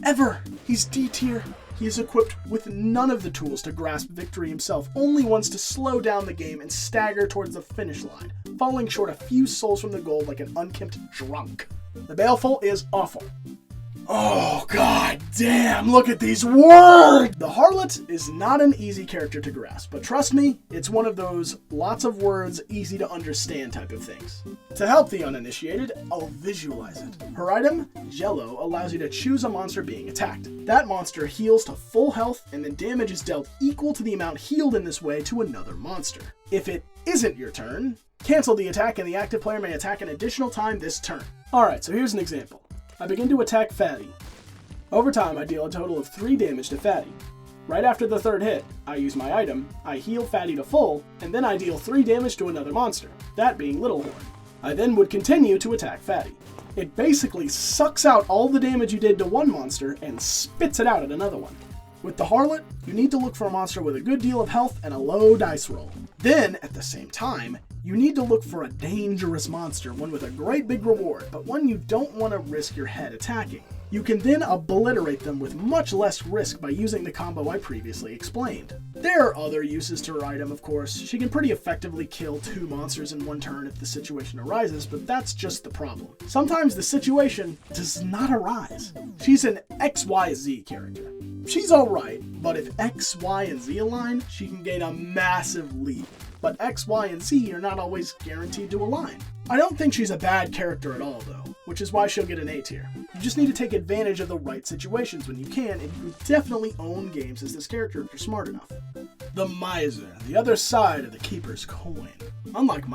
Ever. He's D tier. He is equipped with none of the tools to grasp victory himself, only wants to slow down the game and stagger towards the finish line, falling short a few souls from the goal like an unkempt drunk. The Baleful is awful. Oh, god damn, look at these words! The Harlot is not an easy character to grasp, but trust me, it's one of those lots of words, easy to understand type of things. To help the uninitiated, I'll visualize it. Her item, Jello, allows you to choose a monster being attacked. That monster heals to full health, and then damage is dealt equal to the amount healed in this way to another monster. If it isn't your turn, cancel the attack and the active player may attack an additional time this turn. Alright, so here's an example. I begin to attack Fatty. Over time, I deal a total of 3 damage to Fatty. Right after the 3rd hit, I use my item, I heal Fatty to full, and then I deal 3 damage to another monster, that being Littlehorn. I then would continue to attack Fatty. It basically sucks out all the damage you did to one monster and spits it out at another one. With the Harlot, you need to look for a monster with a good deal of health and a low dice roll. Then, at the same time, you need to look for a dangerous monster, one with a great big reward, but one you don't want to risk your head attacking. You can then obliterate them with much less risk by using the combo I previously explained. There are other uses to her item, of course. She can pretty effectively kill 2 monsters in one turn if the situation arises, but that's just the problem. Sometimes the situation does not arise. She's an XYZ character. She's alright, but if X, Y, and Z align, she can gain a massive lead. But X, Y, and Z are not always guaranteed to align. I don't think she's a bad character at all, though, which is why she'll get an A tier. You just need to take advantage of the right situations when you can, and you can definitely own games as this character if you're smart enough. The Miser, the other side of the Keeper's coin. Unlike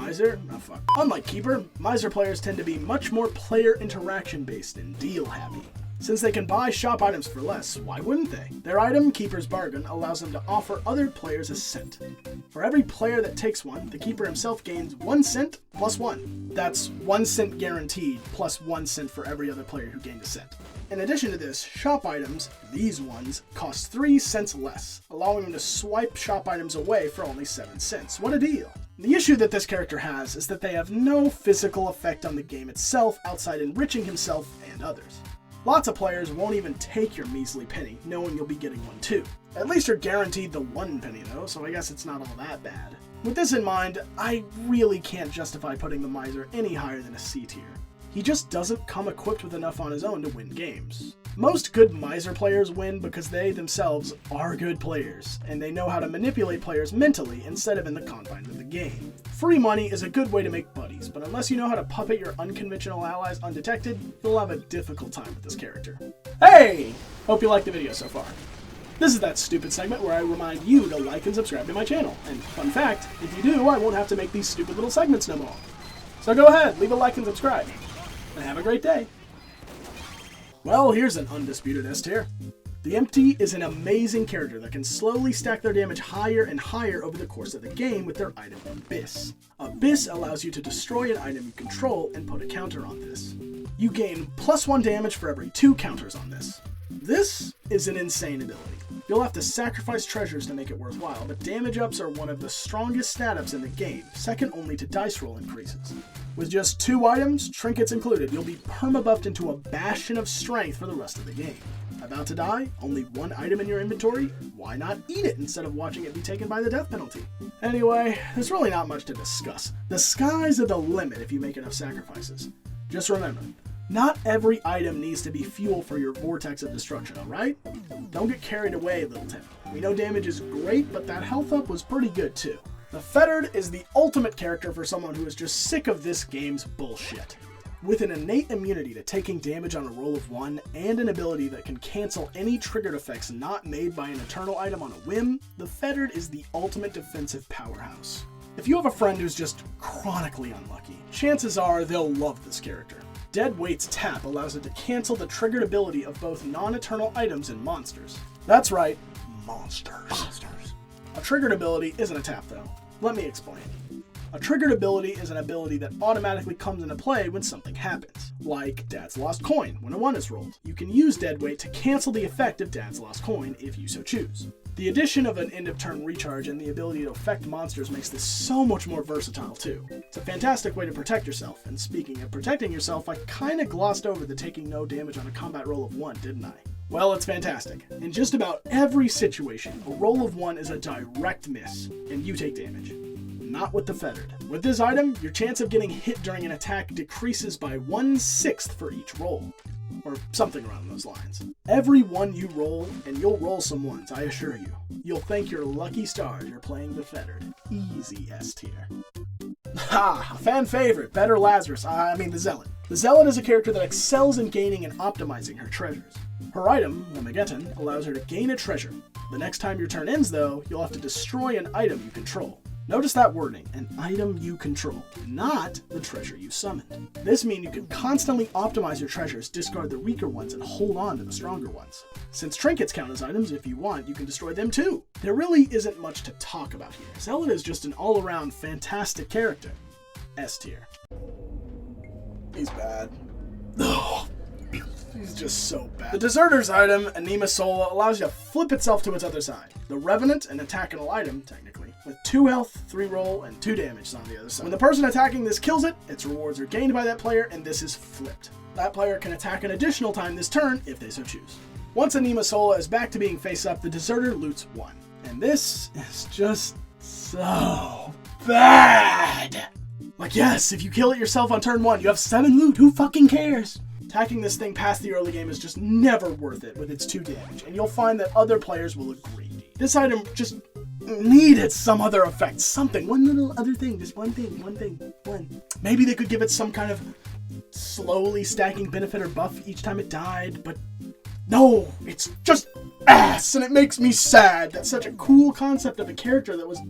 Keeper, Miser players tend to be much more player interaction based and deal happy. Since they can buy shop items for less, why wouldn't they? Their item, Keeper's Bargain, allows them to offer other players a cent. For every player that takes one, the Keeper himself gains 1 cent plus 1. That's 1 cent guaranteed, plus 1 cent for every other player who gained a cent. In addition to this, shop items, these ones, cost 3 cents less, allowing them to swipe shop items away for only 7 cents. What a deal! The issue that this character has is that they have no physical effect on the game itself outside enriching himself and others. Lots of players won't even take your measly penny, knowing you'll be getting one too. At least you're guaranteed the 1 penny though, so I guess it's not all that bad. With this in mind, I really can't justify putting the Miser any higher than a C tier. He just doesn't come equipped with enough on his own to win games. Most good Miser players win because they themselves are good players, and they know how to manipulate players mentally instead of in the confines of the game. Free money is a good way to make buddies, but unless you know how to puppet your unconventional allies undetected, you'll have a difficult time with this character. Hey! Hope you liked the video so far. This is that stupid segment where I remind you to like and subscribe to my channel. And fun fact, if you do, I won't have to make these stupid little segments no more. So go ahead, leave a like and subscribe. And have a great day. Well, here's an undisputed S tier. The Empty is an amazing character that can slowly stack their damage higher and higher over the course of the game with their item Abyss. Abyss allows you to destroy an item you control and put a counter on this. You gain +1 damage for every 2 counters on this. This is an insane ability. You'll have to sacrifice treasures to make it worthwhile, but damage ups are one of the strongest stat ups in the game, second only to dice roll increases. With just 2 items, trinkets included, you'll be permabuffed into a bastion of strength for the rest of the game. About to die? Only 1 item in your inventory? Why not eat it instead of watching it be taken by the death penalty? Anyway, there's really not much to discuss. The sky's the limit if you make enough sacrifices. Just remember, not every item needs to be fuel for your vortex of destruction, alright? Don't get carried away, little tip. We know damage is great, but that health up was pretty good too. The Fettered is the ultimate character for someone who is just sick of this game's bullshit. With an innate immunity to taking damage on a roll of 1 and an ability that can cancel any triggered effects not made by an eternal item on a whim, the Fettered is the ultimate defensive powerhouse. If you have a friend who's just chronically unlucky, chances are they'll love this character. Dead Weight's tap allows it to cancel the triggered ability of both non-eternal items and monsters. That's right, monsters. A triggered ability isn't a tap though. Let me explain. A triggered ability is an ability that automatically comes into play when something happens, like Dad's Lost Coin when a 1 is rolled. You can use Dead Weight to cancel the effect of Dad's Lost Coin if you so choose. The addition of an end-of-turn recharge and the ability to affect monsters makes this so much more versatile too. It's a fantastic way to protect yourself, and speaking of protecting yourself, I kinda glossed over the taking no damage on a combat roll of 1, didn't I? Well, it's fantastic. In just about every situation, a roll of 1 is a direct miss, and you take damage. Not with the Fettered. With this item, your chance of getting hit during an attack decreases by 1/6 for each roll. Or something around those lines. Every 1 you roll, and you'll roll some 1s, I assure you. You'll thank your lucky stars you're playing the Fettered. Easy S tier. Ha! A fan favorite, the Zealot. The Zealot is a character that excels in gaining and optimizing her treasures. Her item, Lamageddon, allows her to gain a treasure. The next time your turn ends, though, you'll have to destroy an item you control. Notice that wording, an item you control, not the treasure you summoned. This means you can constantly optimize your treasures, discard the weaker ones, and hold on to the stronger ones. Since trinkets count as items, if you want, you can destroy them too. There really isn't much to talk about here. Zealot is just an all-around fantastic character. S tier. He's bad. Ugh. He's just so bad. The Deserter's item, Anima Sola, allows you to flip itself to its other side. The Revenant, an attackable item, technically, with 2 health, 3 roll, and 2 damage on the other side. When the person attacking this kills it, its rewards are gained by that player, and this is flipped. That player can attack an additional time this turn, if they so choose. Once Anima Sola is back to being face up, the Deserter loots 1. And this is just so bad. Like, yes, if you kill it yourself on turn 1, you have 7 loot, who fucking cares? Attacking this thing past the early game is just never worth it with its 2 damage, and you'll find that other players will agree. This item just needed some other effect, something, one little other thing, just one thing. Maybe they could give it some kind of slowly stacking benefit or buff each time it died, but no, it's just ass, and it makes me sad that such a cool concept of a character that was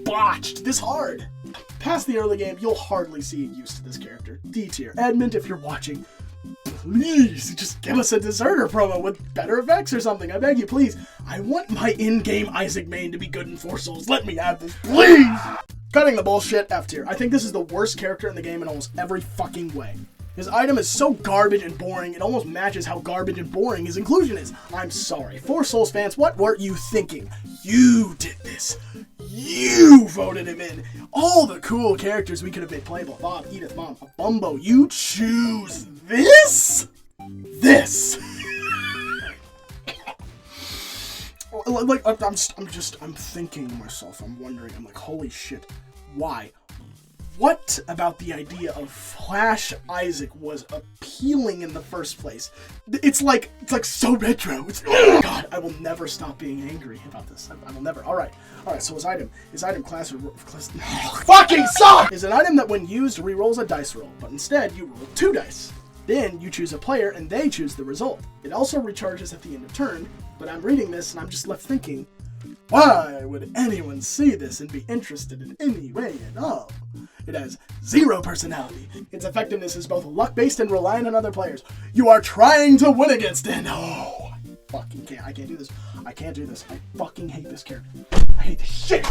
botched this hard. Past the early game, you'll hardly see use to this character. D tier. Edmund, if you're watching, please just give us a Deserter promo with better effects or something. I beg you, please. I want my in-game Isaac main to be good in 4 souls. Let me have this, please! Cutting the bullshit, F tier. I think this is the worst character in the game in almost every fucking way. His item is so garbage and boring, it almost matches how garbage and boring his inclusion is. I'm sorry. 4 Souls fans, what were you thinking? You did this. You voted him in. All the cool characters we could have made playable. Bob, Edith, Mom, Bumbo. You choose this? This. Like, I'm thinking to myself, I'm wondering, I'm like, holy shit, why? What about the idea of Flash Isaac was appealing in the first place? It's like so retro. God, I will never stop being angry about this. I will never. All right. So his item class fucking suck. Is an item that when used rerolls a dice roll, but instead you roll 2 dice. Then you choose a player and they choose the result. It also recharges at the end of turn. But I'm reading this and I'm just left thinking, why would anyone see this and be interested in any way at all? It has 0 personality. Its effectiveness is both luck-based and reliant on other players. You are trying to win against it. Oh, I fucking can't. I can't do this. I can't do this. I fucking hate this character. I hate this shit.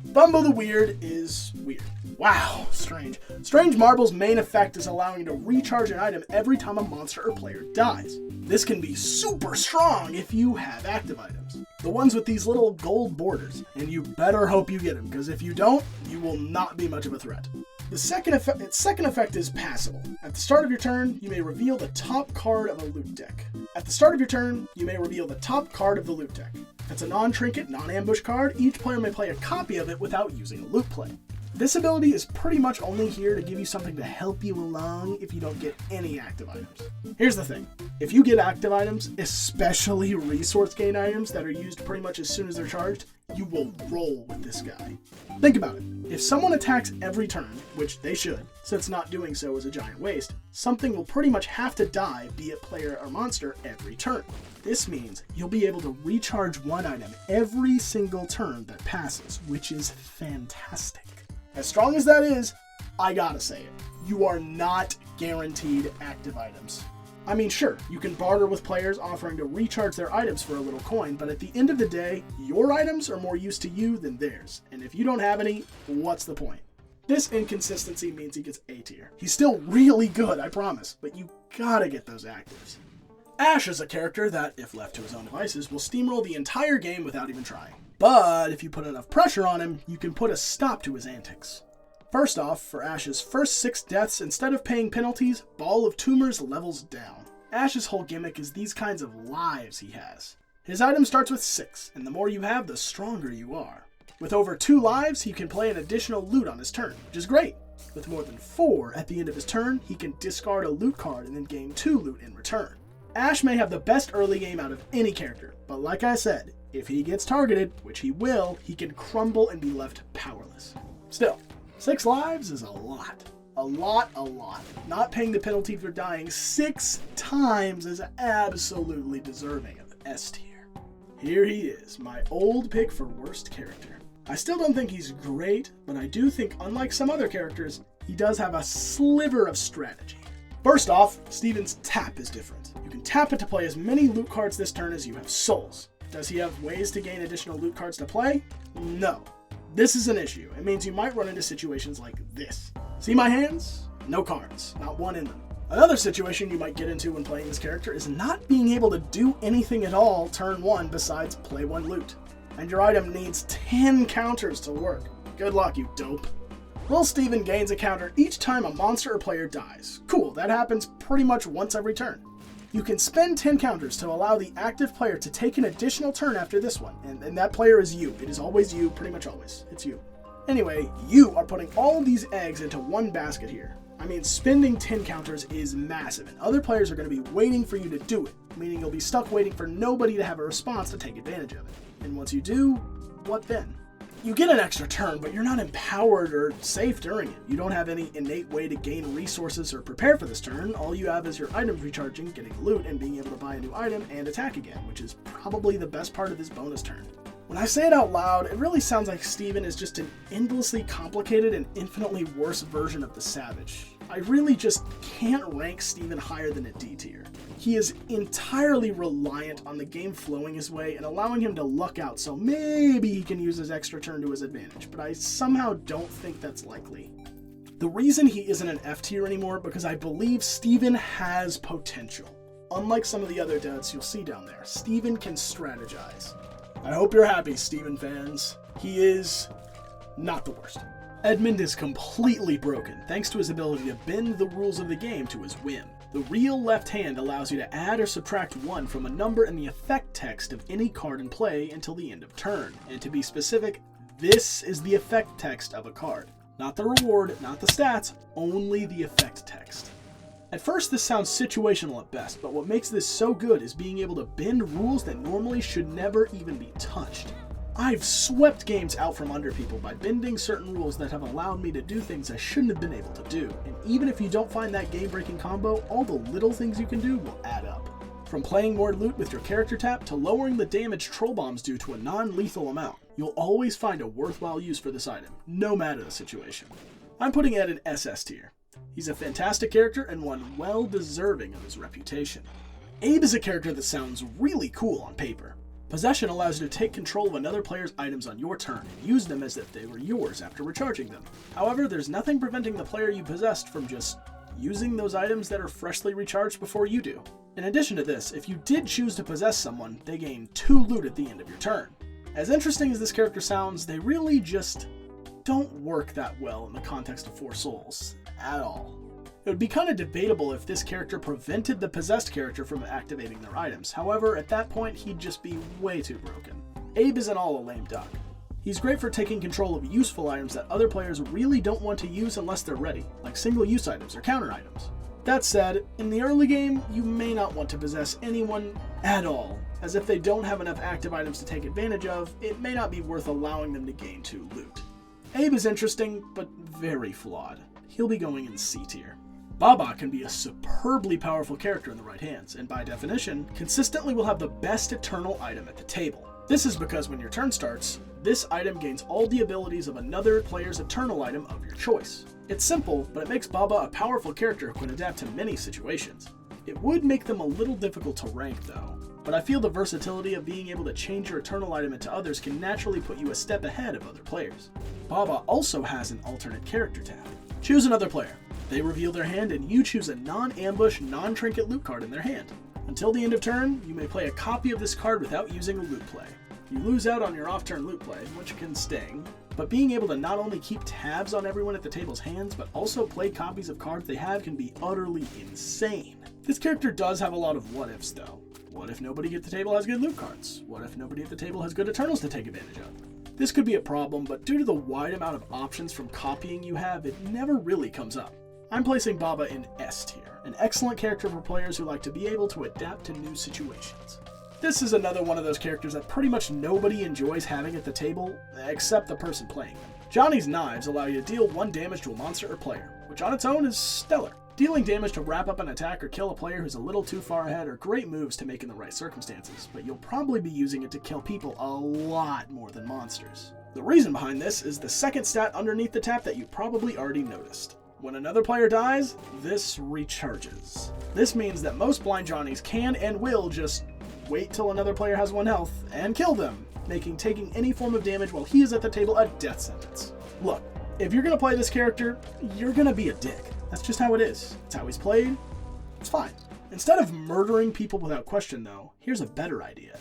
Bumbo the Weird is weird. Wow, strange. Strange Marble's main effect is allowing you to recharge an item every time a monster or player dies. This can be super strong if you have active items. The ones with these little gold borders, and you better hope you get them, because if you don't, you will not be much of a threat. Its second effect is passable. At the start of your turn, you may reveal the top card of a loot deck. At the start of your turn, you may reveal the top card of the loot deck. If it's a non-trinket, non-ambush card, each player may play a copy of it without using a loot play. This ability is pretty much only here to give you something to help you along if you don't get any active items. Here's the thing. If you get active items, especially resource gain items that are used pretty much as soon as they're charged, you will roll with this guy. Think about it. If someone attacks every turn, which they should, since not doing so is a giant waste, something will pretty much have to die, be it player or monster, every turn. This means you'll be able to recharge one item every single turn that passes, which is fantastic. As strong as that is, I gotta say it, you are not guaranteed active items. I mean, sure, you can barter with players offering to recharge their items for a little coin, but at the end of the day, your items are more use to you than theirs, and if you don't have any, what's the point? This inconsistency means he gets A tier. He's still really good, I promise, but you gotta get those actives. Ash is a character that, if left to his own devices, will steamroll the entire game without even trying. But if you put enough pressure on him, you can put a stop to his antics. First off, for Ash's first 6 deaths, instead of paying penalties, Ball of Tumors levels down. Ash's whole gimmick is these kinds of lives he has. His item starts with 6, and the more you have, the stronger you are. With over 2 lives, he can play an additional loot on his turn, which is great. With more than 4 at the end of his turn, he can discard a loot card and then gain 2 loot in return. Ash may have the best early game out of any character, but like I said, if he gets targeted, which he will, he can crumble and be left powerless. Still, 6 lives is a lot. A lot. Not paying the penalty for dying 6 times is absolutely deserving of S tier. Here he is, my old pick for worst character. I still don't think he's great, but I do think, unlike some other characters, he does have a sliver of strategy. First off, Steven's tap is different. You can tap it to play as many loot cards this turn as you have souls. Does he have ways to gain additional loot cards to play? No. This is an issue. It means you might run into situations like this. See my hands? No cards. Not one in them. Another situation you might get into when playing this character is not being able to do anything at all turn 1 besides play 1 loot. And your item needs 10 counters to work. Good luck, you dope. Little Steven gains a counter each time a monster or player dies. Cool, that happens pretty much once every turn. You can spend 10 counters to allow the active player to take an additional turn after this one, and that player is you. It is always you, pretty much always. It's you. Anyway, you are putting all of these eggs into one basket here. I mean, spending 10 counters is massive, and other players are going to be waiting for you to do it, meaning you'll be stuck waiting for nobody to have a response to take advantage of it. And once you do, what then? You get an extra turn, but you're not empowered or safe during it. You don't have any innate way to gain resources or prepare for this turn. All you have is your items recharging, getting loot, and being able to buy a new item and attack again, which is probably the best part of this bonus turn. When I say it out loud, it really sounds like Steven is just an endlessly complicated and infinitely worse version of the Savage. I really just can't rank Steven higher than a D tier. He is entirely reliant on the game flowing his way and allowing him to luck out, so maybe he can use his extra turn to his advantage, but I somehow don't think that's likely. The reason he isn't an F tier anymore because I believe Steven has potential. Unlike some of the other duds you'll see down there, Steven can strategize. I hope you're happy, Steven fans. He is not the worst. Edmund is completely broken thanks to his ability to bend the rules of the game to his whim. The real left hand allows you to add or subtract 1 from a number in the effect text of any card in play until the end of turn. And to be specific, this is the effect text of a card. Not the reward, not the stats, only the effect text. At first this sounds situational at best, but what makes this so good is being able to bend rules that normally should never even be touched. I've swept games out from under people by bending certain rules that have allowed me to do things I shouldn't have been able to do, and even if you don't find that game-breaking combo, all the little things you can do will add up. From playing more loot with your character tap to lowering the damage troll bombs do to a non-lethal amount, you'll always find a worthwhile use for this item, no matter the situation. I'm putting Ed in SS tier. He's a fantastic character and one well deserving of his reputation. Abe is a character that sounds really cool on paper. Possession allows you to take control of another player's items on your turn and use them as if they were yours after recharging them. However, there's nothing preventing the player you possessed from just using those items that are freshly recharged before you do. In addition to this, if you did choose to possess someone, they gain 2 loot at the end of your turn. As interesting as this character sounds, they really just don't work that well in the context of 4 souls at all. It would be kind of debatable if this character prevented the possessed character from activating their items. However, at that point, he'd just be way too broken. Abe isn't all a lame duck. He's great for taking control of useful items that other players really don't want to use unless they're ready, like single-use items or counter items. That said, in the early game, you may not want to possess anyone at all, as if they don't have enough active items to take advantage of, it may not be worth allowing them to gain 2 loot. Abe is interesting, but very flawed. He'll be going in C tier. Baba can be a superbly powerful character in the right hands, and by definition, consistently will have the best eternal item at the table. This is because when your turn starts, this item gains all the abilities of another player's eternal item of your choice. It's simple, but it makes Baba a powerful character who can adapt to many situations. It would make them a little difficult to rank though, but I feel the versatility of being able to change your eternal item into others can naturally put you a step ahead of other players. Baba also has an alternate character tab. Choose another player. They reveal their hand and you choose a non-ambush, non-trinket loot card in their hand. Until the end of turn, you may play a copy of this card without using a loot play. You lose out on your off-turn loot play, which can sting, but being able to not only keep tabs on everyone at the table's hands, but also play copies of cards they have can be utterly insane. This character does have a lot of what-ifs though. What if nobody at the table has good loot cards? What if nobody at the table has good Eternals to take advantage of? This could be a problem, but due to the wide amount of options from copying you have, it never really comes up. I'm placing Baba in S tier, an excellent character for players who like to be able to adapt to new situations. This is another one of those characters that pretty much nobody enjoys having at the table, except the person playing them. Johnny's knives allow you to deal 1 damage to a monster or player, which on its own is stellar. Dealing damage to wrap up an attack or kill a player who's a little too far ahead are great moves to make in the right circumstances, but you'll probably be using it to kill people a lot more than monsters. The reason behind this is the second stat underneath the tap that you probably already noticed. When another player dies, this recharges. This means that most Blind Johnnies can and will just wait till another player has 1 health and kill them, making taking any form of damage while he is at the table a death sentence. Look, if you're gonna play this character, you're gonna be a dick. That's just how it is. It's how he's played. It's fine. Instead of murdering people without question though, here's a better idea.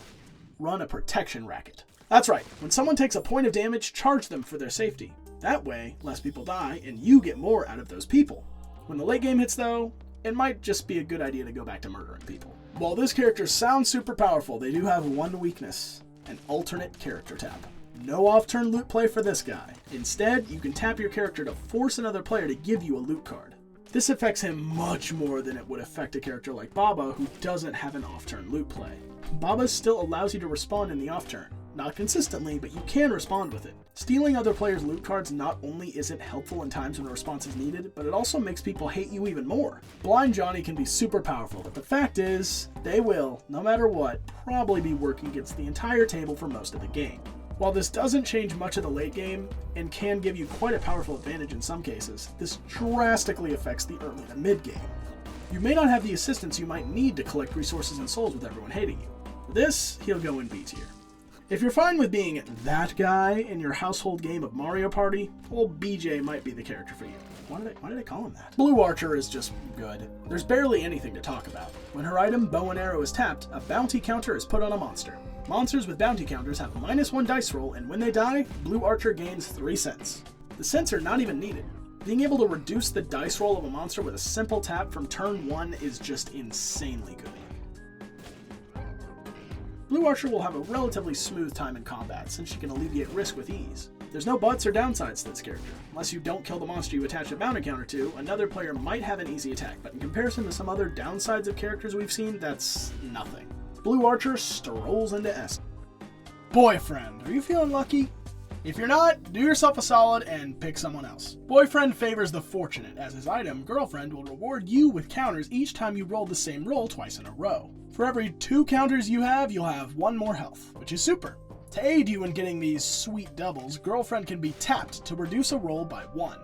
Run a protection racket. That's right, when someone takes a point of damage, charge them for their safety. That way, less people die and you get more out of those people. When the late game hits though, it might just be a good idea to go back to murdering people. While this character sounds super powerful, they do have one weakness, an alternate character tap. No off-turn loot play for this guy. Instead, you can tap your character to force another player to give you a loot card. This affects him much more than it would affect a character like Baba who doesn't have an off-turn loot play. Baba still allows you to respond in the off-turn. Not consistently, but you can respond with it. Stealing other players' loot cards not only isn't helpful in times when a response is needed, but it also makes people hate you even more. Blind Johnny can be super powerful, but the fact is, they will, no matter what, probably be working against the entire table for most of the game. While this doesn't change much of the late game, and can give you quite a powerful advantage in some cases, this drastically affects the early to mid game. You may not have the assistance you might need to collect resources and souls with everyone hating you. For this, he'll go in B tier. If you're fine with being that guy in your household game of Mario Party, old BJ might be the character for you. Why did I call him that? Blue Archer is just good. There's barely anything to talk about. When her item, Bow and Arrow, is tapped, a bounty counter is put on a monster. Monsters with bounty counters have -1 dice roll, and when they die, Blue Archer gains 3 cents. The cents are not even needed. Being able to reduce the dice roll of a monster with a simple tap from turn 1 is just insanely good. Blue Archer will have a relatively smooth time in combat, since she can alleviate risk with ease. There's no buts or downsides to this character. Unless you don't kill the monster you attach a bounty counter to, another player might have an easy attack, but in comparison to some other downsides of characters we've seen, that's nothing. Blue Archer strolls into S. Boyfriend, are you feeling lucky? If you're not, do yourself a solid and pick someone else. Boyfriend favors the fortunate, as his item, Girlfriend, will reward you with counters each time you roll the same roll twice in a row. For every 2 counters you have, you'll have 1 more health, which is super. To aid you in getting these sweet doubles, Girlfriend can be tapped to reduce a roll by 1.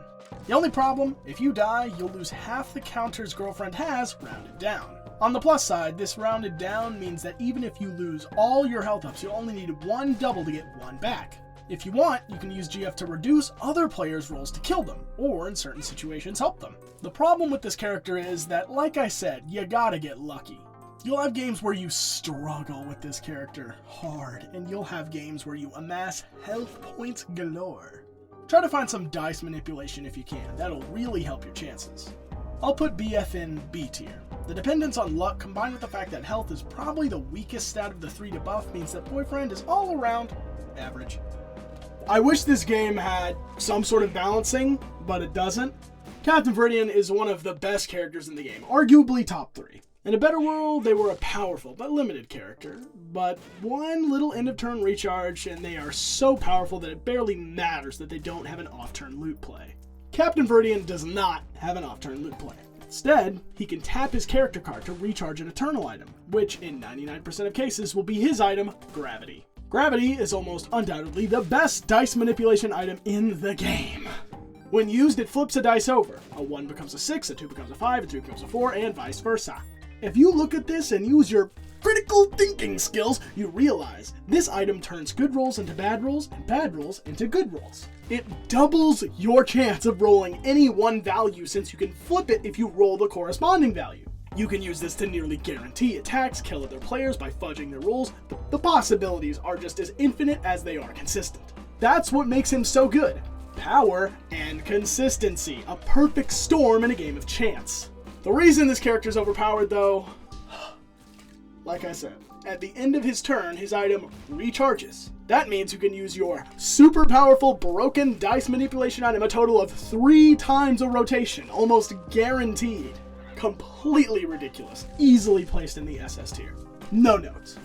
The only problem, if you die, you'll lose half the counters Girlfriend has rounded down. On the plus side, this rounded down means that even if you lose all your health ups, you'll only need 1 double to get 1 back. If you want, you can use GF to reduce other players' rolls to kill them, or in certain situations help them. The problem with this character is that, like I said, you gotta get lucky. You'll have games where you struggle with this character hard, and you'll have games where you amass health points galore. Try to find some dice manipulation if you can, that'll really help your chances. I'll put BF in B tier. The dependence on luck combined with the fact that health is probably the weakest stat of the 3 to buff means that Boyfriend is all around average. I wish this game had some sort of balancing, but it doesn't. Captain Viridian is one of the best characters in the game, arguably top 3. In a better world, they were a powerful but limited character, but one little end-of-turn recharge and they are so powerful that it barely matters that they don't have an off-turn loot play. Captain Viridian does not have an off-turn loot play. Instead, he can tap his character card to recharge an Eternal item, which in 99% of cases will be his item, Gravity. Gravity is almost undoubtedly the best dice manipulation item in the game. When used, it flips a dice over. A 1 becomes a 6, a 2 becomes a 5, a 3 becomes a 4, and vice versa. If you look at this and use your critical thinking skills, you realize this item turns good rolls into bad rolls and bad rolls into good rolls. It doubles your chance of rolling any one value since you can flip it if you roll the corresponding value. You can use this to nearly guarantee attacks, kill other players by fudging their rolls. The possibilities are just as infinite as they are consistent. That's what makes him so good. Power and consistency, a perfect storm in a game of chance. The reason this character is overpowered though, like I said, at the end of his turn, his item recharges. That means you can use your super powerful broken dice manipulation item a total of 3 times a rotation, almost guaranteed. Completely ridiculous, easily placed in the SS tier. No notes.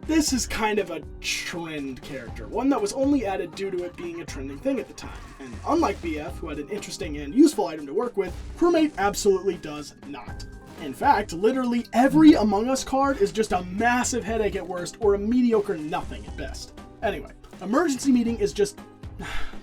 This is kind of a trend character, one that was only added due to it being a trending thing at the time. And unlike BF, who had an interesting and useful item to work with, Crewmate absolutely does not. In fact, literally every Among Us card is just a massive headache at worst or a mediocre nothing at best. Anyway, Emergency Meeting is just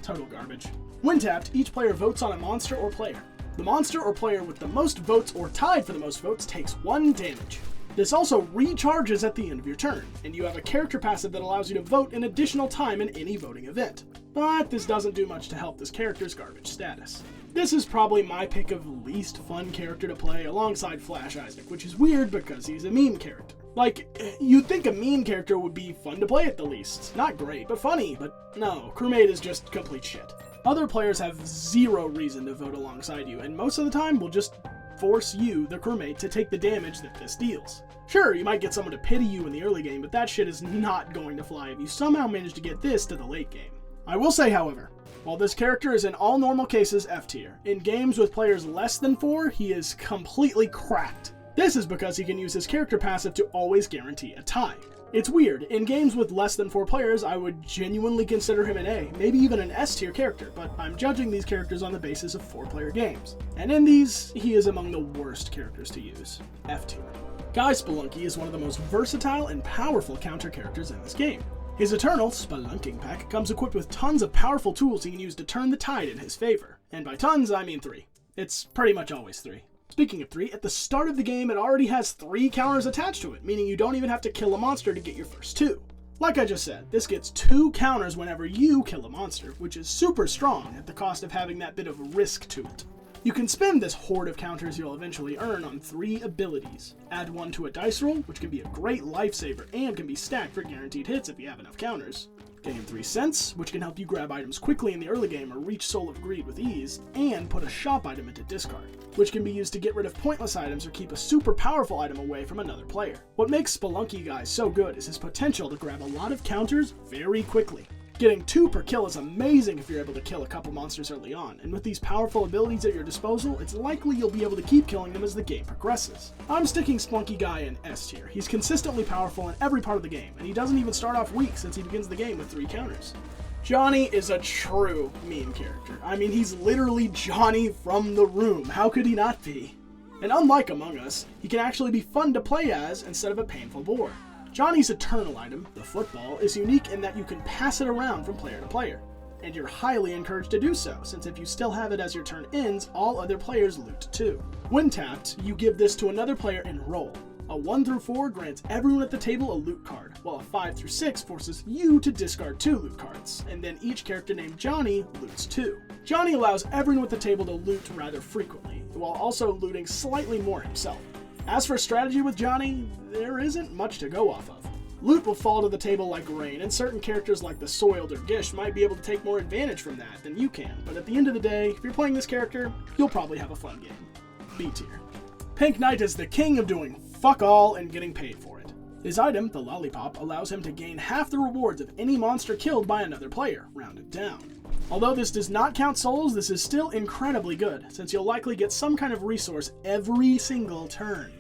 total garbage. When tapped, each player votes on a monster or player. The monster or player with the most votes or tied for the most votes takes 1 damage. This also recharges at the end of your turn, and you have a character passive that allows you to vote an additional time in any voting event. But this doesn't do much to help this character's garbage status. This is probably my pick of least fun character to play alongside Flash Isaac, which is weird because he's a meme character. Like, you'd think a meme character would be fun to play at the least. Not great, but funny, but no, Crewmate is just complete shit. Other players have zero reason to vote alongside you, and most of the time will just force you, the crewmate, to take the damage that this deals. Sure, you might get someone to pity you in the early game, but that shit is not going to fly if you somehow manage to get this to the late game. I will say, however, while this character is in all normal cases F tier, in games with players less than 4, he is completely cracked. This is because he can use his character passive to always guarantee a tie. It's weird, in games with less than 4 players, I would genuinely consider him an A, maybe even an S tier character, but I'm judging these characters on the basis of 4-player games. And in these, he is among the worst characters to use, F tier. Guy Spelunky is one of the most versatile and powerful counter characters in this game. His Eternal Spelunking pack comes equipped with tons of powerful tools he can use to turn the tide in his favor. And by tons, I mean 3. It's pretty much always 3. Speaking of 3, at the start of the game it already has 3 counters attached to it, meaning you don't even have to kill a monster to get your first 2. Like I just said, this gets 2 counters whenever you kill a monster, which is super strong at the cost of having that bit of risk to it. You can spend this horde of counters you'll eventually earn on 3 abilities. Add 1 to a dice roll, which can be a great lifesaver and can be stacked for guaranteed hits if you have enough counters. Gain 3 cents, which can help you grab items quickly in the early game or reach Soul of Greed with ease, and put a shop item into discard, which can be used to get rid of pointless items or keep a super powerful item away from another player. What makes Spelunky Guy so good is his potential to grab a lot of counters very quickly. Getting 2 per kill is amazing if you're able to kill a couple monsters early on, and with these powerful abilities at your disposal, it's likely you'll be able to keep killing them as the game progresses. I'm sticking Spelunky Guy in S tier. He's consistently powerful in every part of the game, and he doesn't even start off weak since he begins the game with 3 counters. Johnny is a true meme character. I mean, he's literally Johnny from the room. How could he not be? And unlike Among Us, he can actually be fun to play as instead of a painful bore. Johnny's Eternal item, the football, is unique in that you can pass it around from player to player. And you're highly encouraged to do so, since if you still have it as your turn ends, all other players loot too. When tapped, you give this to another player and roll. A 1 through 4 grants everyone at the table a loot card, while a 5 through 6 forces you to discard 2 loot cards, and then each character named Johnny loots 2. Johnny allows everyone at the table to loot rather frequently, while also looting slightly more himself. As for strategy with Johnny, there isn't much to go off of. Loot will fall to the table like rain, and certain characters like the Soiled or Gish might be able to take more advantage from that than you can, but at the end of the day, if you're playing this character, you'll probably have a fun game. B tier. Pink Knight is the king of doing fuck all and getting paid for it. His item, the Lollipop, allows him to gain half the rewards of any monster killed by another player, rounded down. Although this does not count souls, this is still incredibly good, since you'll likely get some kind of resource every single turn.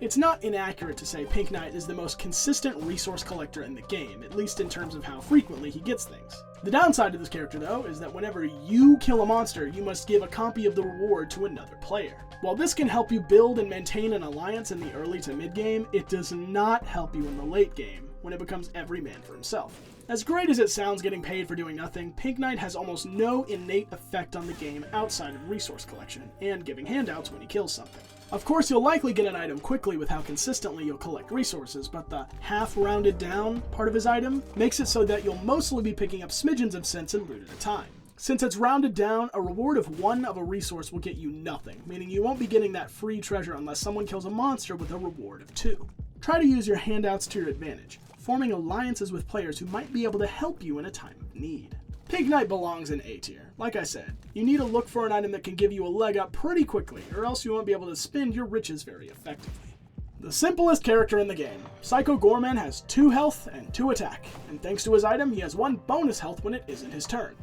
It's not inaccurate to say Pink Knight is the most consistent resource collector in the game, at least in terms of how frequently he gets things. The downside of this character, though, is that whenever you kill a monster, you must give a copy of the reward to another player. While this can help you build and maintain an alliance in the early to mid-game, it does not help you in the late game, when it becomes every man for himself. As great as it sounds getting paid for doing nothing, Pink Knight has almost no innate effect on the game outside of resource collection, and giving handouts when he kills something. Of course, you'll likely get an item quickly with how consistently you'll collect resources, but the half-rounded down part of his item makes it so that you'll mostly be picking up smidgens of sense and loot at a time. Since it's rounded down, a reward of 1 of a resource will get you nothing, meaning you won't be getting that free treasure unless someone kills a monster with a reward of 2. Try to use your handouts to your advantage, forming alliances with players who might be able to help you in a time of need. Pink Knight belongs in A tier. Like I said, you need to look for an item that can give you a leg up pretty quickly, or else you won't be able to spend your riches very effectively. The simplest character in the game, Psycho Goreman has 2 health and 2 attack, and thanks to his item, he has 1 bonus health when it isn't his turn.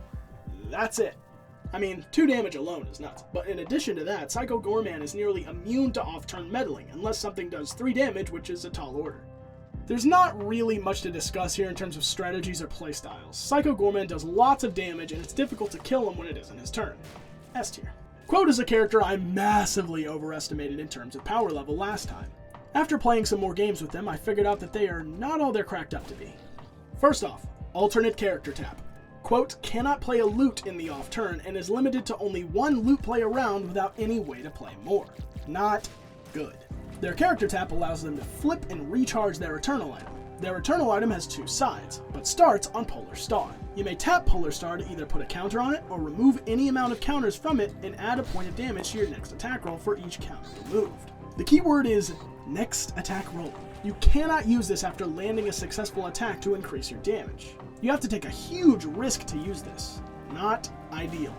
That's it. I mean, 2 damage alone is nuts, but in addition to that, Psycho Goreman is nearly immune to off-turn meddling, unless something does 3 damage, which is a tall order. There's not really much to discuss here in terms of strategies or playstyles. Psycho Goreman does lots of damage, and it's difficult to kill him when it isn't his turn. S tier. Quote is a character I massively overestimated in terms of power level last time. After playing some more games with them, I figured out that they are not all they're cracked up to be. First off, alternate character tap. Quote cannot play a loot in the off turn and is limited to only 1 loot play around without any way to play more. Not good. Their character tap allows them to flip and recharge their Eternal item. Their Eternal item has 2 sides, but starts on Polar Star. You may tap Polar Star to either put a counter on it or remove any amount of counters from it and add a point of damage to your next attack roll for each counter removed. The key word is next attack roll. You cannot use this after landing a successful attack to increase your damage. You have to take a huge risk to use this. Not ideal.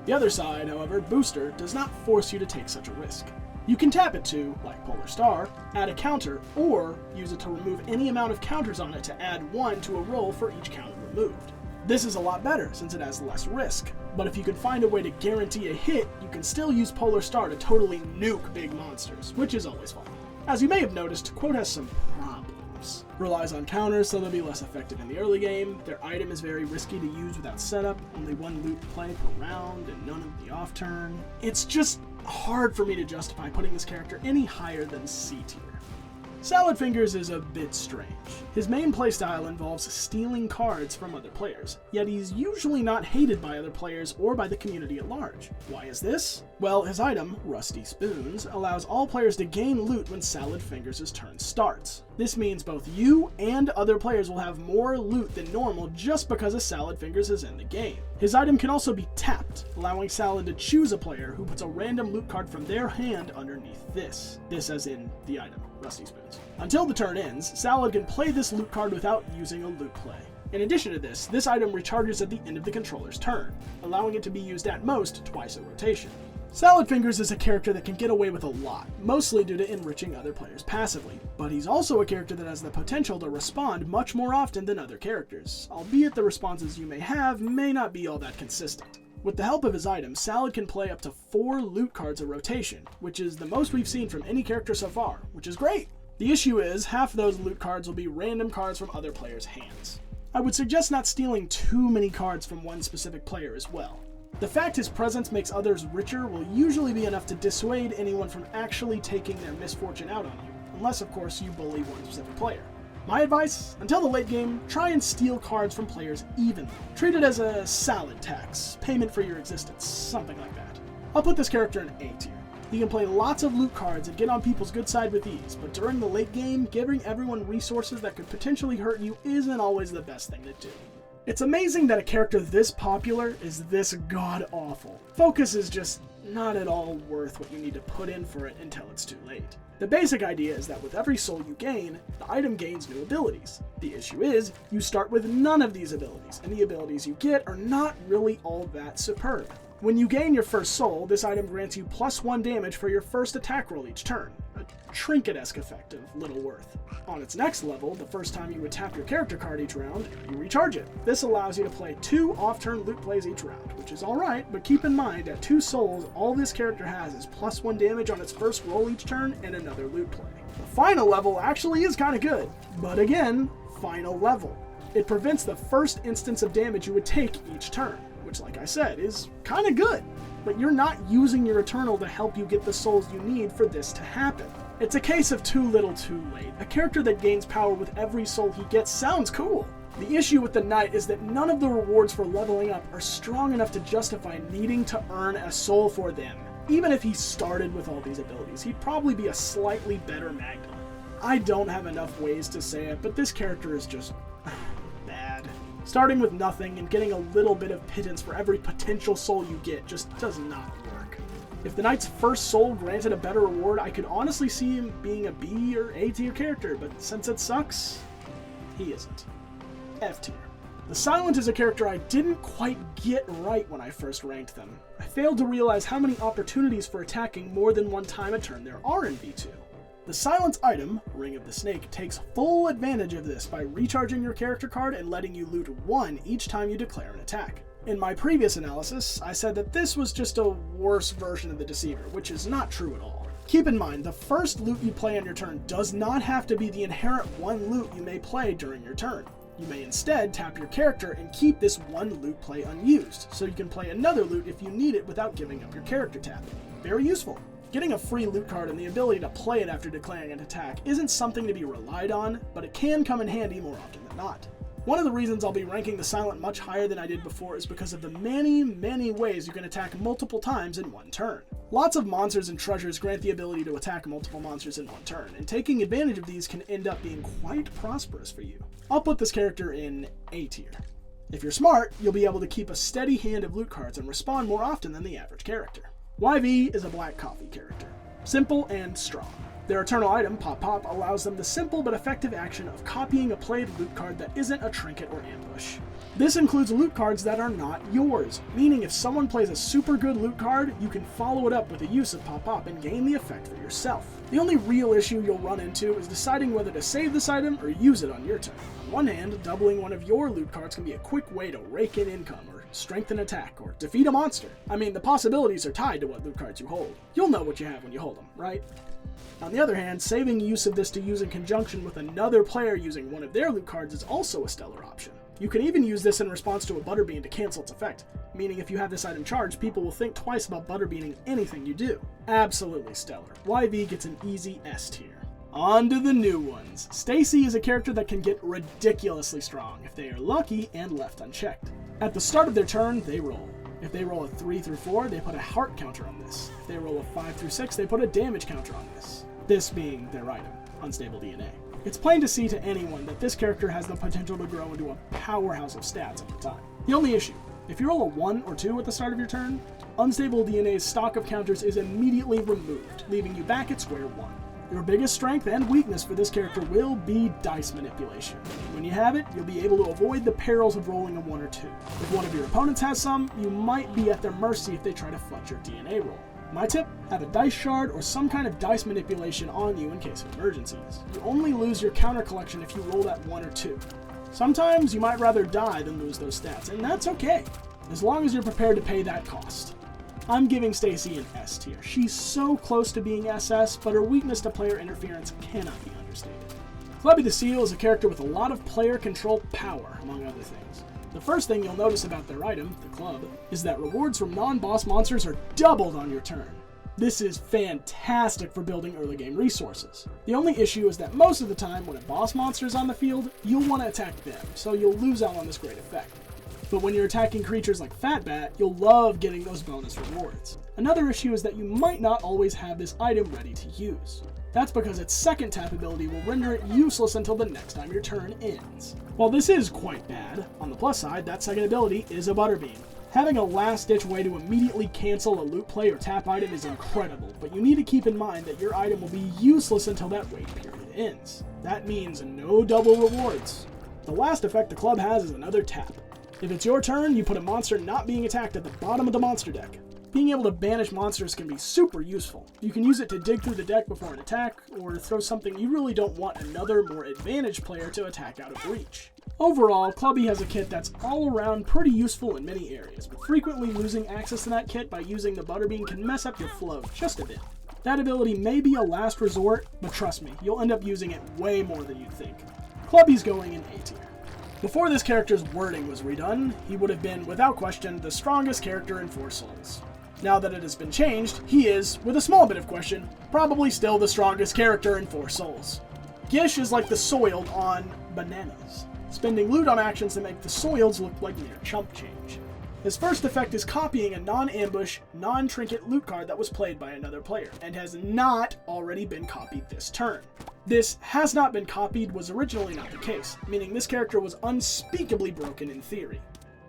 The other side, however, Booster, does not force you to take such a risk. You can tap it to, like Polar Star, add a counter, or use it to remove any amount of counters on it to add 1 to a roll for each counter removed. This is a lot better since it has less risk, but if you can find a way to guarantee a hit, you can still use Polar Star to totally nuke big monsters, which is always fun. As you may have noticed, Quote has some problems. Relies on counters, so they'll be less effective in the early game. Their item is very risky to use without setup, only 1 loot play per round, and none of the off turn. It's just hard for me to justify putting this character any higher than C tier. Salad Fingers is a bit strange. His main playstyle involves stealing cards from other players, yet he's usually not hated by other players or by the community at large. Why is this? Well, his item, Rusty Spoons, allows all players to gain loot when Salad Fingers' turn starts. This means both you and other players will have more loot than normal just because a Salad Fingers is in the game. His item can also be tapped, allowing Salad to choose a player who puts a random loot card from their hand underneath this. This as in the item, Rusty Spoons. Until the turn ends, Salad can play this loot card without using a loot play. In addition to this item recharges at the end of the controller's turn, allowing it to be used at most twice a rotation. Salad Fingers is a character that can get away with a lot, mostly due to enriching other players passively, but he's also a character that has the potential to respond much more often than other characters, albeit the responses you may have may not be all that consistent. With the help of his item, Salad can play up to 4 loot cards a rotation, which is the most we've seen from any character so far, which is great! The issue is, half of those loot cards will be random cards from other players' hands. I would suggest not stealing too many cards from one specific player as well. The fact his presence makes others richer will usually be enough to dissuade anyone from actually taking their misfortune out on you, unless of course you bully one specific player. My advice, until the late game, try and steal cards from players evenly. Treat it as a salad tax, payment for your existence, something like that. I'll put this character in A tier. He can play lots of loot cards and get on people's good side with ease, but during the late game, giving everyone resources that could potentially hurt you isn't always the best thing to do. It's amazing that a character this popular is this god-awful. Focus is just not at all worth what you need to put in for it until it's too late. The basic idea is that with every soul you gain, the item gains new abilities. The issue is, you start with none of these abilities, and the abilities you get are not really all that superb. When you gain your first soul, this item grants you +1 damage for your first attack roll each turn, a trinket-esque effect of little worth. On its next level, the first time you would tap your character card each round, you recharge it. This allows you to play 2 off-turn loot plays each round, which is alright, but keep in mind at 2 souls, all this character has is +1 damage on its first roll each turn and another loot play. The final level actually is kind of good, but again, final level. It prevents the first instance of damage you would take each turn, which like I said, is kind of good. But you're not using your Eternal to help you get the souls you need for this to happen. It's a case of too little too late. A character that gains power with every soul he gets sounds cool. The issue with the Knight is that none of the rewards for leveling up are strong enough to justify needing to earn a soul for them. Even if he started with all these abilities, he'd probably be a slightly better Magdalene. I don't have enough ways to say it, but this character is just bad. Starting with nothing and getting a little bit of pittance for every potential soul you get just does not work. If the Knight's first soul granted a better reward, I could honestly see him being a B or A tier character, but since it sucks, he isn't. F tier. The Silent is a character I didn't quite get right when I first ranked them. I failed to realize how many opportunities for attacking more than one time a turn there are in V2. The Silence item, Ring of the Snake, takes full advantage of this by recharging your character card and letting you loot 1 each time you declare an attack. In my previous analysis, I said that this was just a worse version of the Deceiver, which is not true at all. Keep in mind, the first loot you play on your turn does not have to be the inherent one loot you may play during your turn. You may instead tap your character and keep this one loot play unused, so you can play another loot if you need it without giving up your character tap. Very useful. Getting a free loot card and the ability to play it after declaring an attack isn't something to be relied on, but it can come in handy more often than not. One of the reasons I'll be ranking the Silent much higher than I did before is because of the many ways you can attack multiple times in one turn. Lots of monsters and treasures grant the ability to attack multiple monsters in one turn, and taking advantage of these can end up being quite prosperous for you. I'll put this character in A tier. If you're smart, you'll be able to keep a steady hand of loot cards and respond more often than the average character. YV is a black coffee character. Simple and strong. Their eternal item, Pop Pop, allows them the simple but effective action of copying a played loot card that isn't a trinket or ambush. This includes loot cards that are not yours, meaning if someone plays a super good loot card, you can follow it up with the use of Pop Pop and gain the effect for yourself. The only real issue you'll run into is deciding whether to save this item or use it on your turn. On one hand, doubling one of your loot cards can be a quick way to rake in income or strengthen attack or defeat a monster. I mean, the possibilities are tied to what loot cards you hold. You'll know what you have when you hold them, right? On the other hand, saving use of this to use in conjunction with another player using one of their loot cards is also a stellar option. You can even use this in response to a Butterbean to cancel its effect, meaning if you have this item charged, people will think twice about Butterbeaning anything you do. Absolutely stellar. YV gets an easy S tier. On to the new ones. Stacy is a character that can get ridiculously strong if they are lucky and left unchecked. At the start of their turn, they roll. If they roll a 3 through 4, they put a heart counter on this. If they roll a 5 through 6, they put a damage counter on this. This being their item, Unstable DNA. It's plain to see to anyone that this character has the potential to grow into a powerhouse of stats over time. The only issue, if you roll a 1 or 2 at the start of your turn, Unstable DNA's stock of counters is immediately removed, leaving you back at square one. Your biggest strength and weakness for this character will be dice manipulation. When you have it, you'll be able to avoid the perils of rolling a 1 or 2. If one of your opponents has some, you might be at their mercy if they try to fudge your DNA roll. My tip, have a dice shard or some kind of dice manipulation on you in case of emergencies. You only lose your counter collection if you roll that 1 or 2. Sometimes you might rather die than lose those stats, and that's okay, as long as you're prepared to pay that cost. I'm giving Stacy an S tier. She's so close to being SS, but her weakness to player interference cannot be understated. Clubby the Seal is a character with a lot of player control power, among other things. The first thing you'll notice about their item, the club, is that rewards from non-boss monsters are doubled on your turn. This is fantastic for building early game resources. The only issue is that most of the time when a boss monster is on the field, you'll want to attack them, so you'll lose out on this great effect. But when you're attacking creatures like Fatbat, you'll love getting those bonus rewards. Another issue is that you might not always have this item ready to use. That's because its second tap ability will render it useless until the next time your turn ends. While this is quite bad, on the plus side, that second ability is a Butterbean. Having a last-ditch way to immediately cancel a loot play or tap item is incredible, but you need to keep in mind that your item will be useless until that wait period ends. That means no double rewards. The last effect the club has is another tap. If it's your turn, you put a monster not being attacked at the bottom of the monster deck. Being able to banish monsters can be super useful. You can use it to dig through the deck before an attack, or throw something you really don't want another, more advantaged player to attack out of reach. Overall, Clubby has a kit that's all around pretty useful in many areas, but frequently losing access to that kit by using the Butterbean can mess up your flow just a bit. That ability may be a last resort, but trust me, you'll end up using it way more than you'd think. Clubby's going in A tier. Before this character's wording was redone, he would have been, without question, the strongest character in 4 Souls. Now that it has been changed, he is, with a small bit of question, probably still the strongest character in 4 Souls. Gish is like the soiled on bananas, spending loot on actions that make the soileds look like mere chump change. His first effect is copying a non-ambush, non-trinket loot card that was played by another player, and has not already been copied this turn. This has not been copied was originally not the case, meaning this character was unspeakably broken in theory.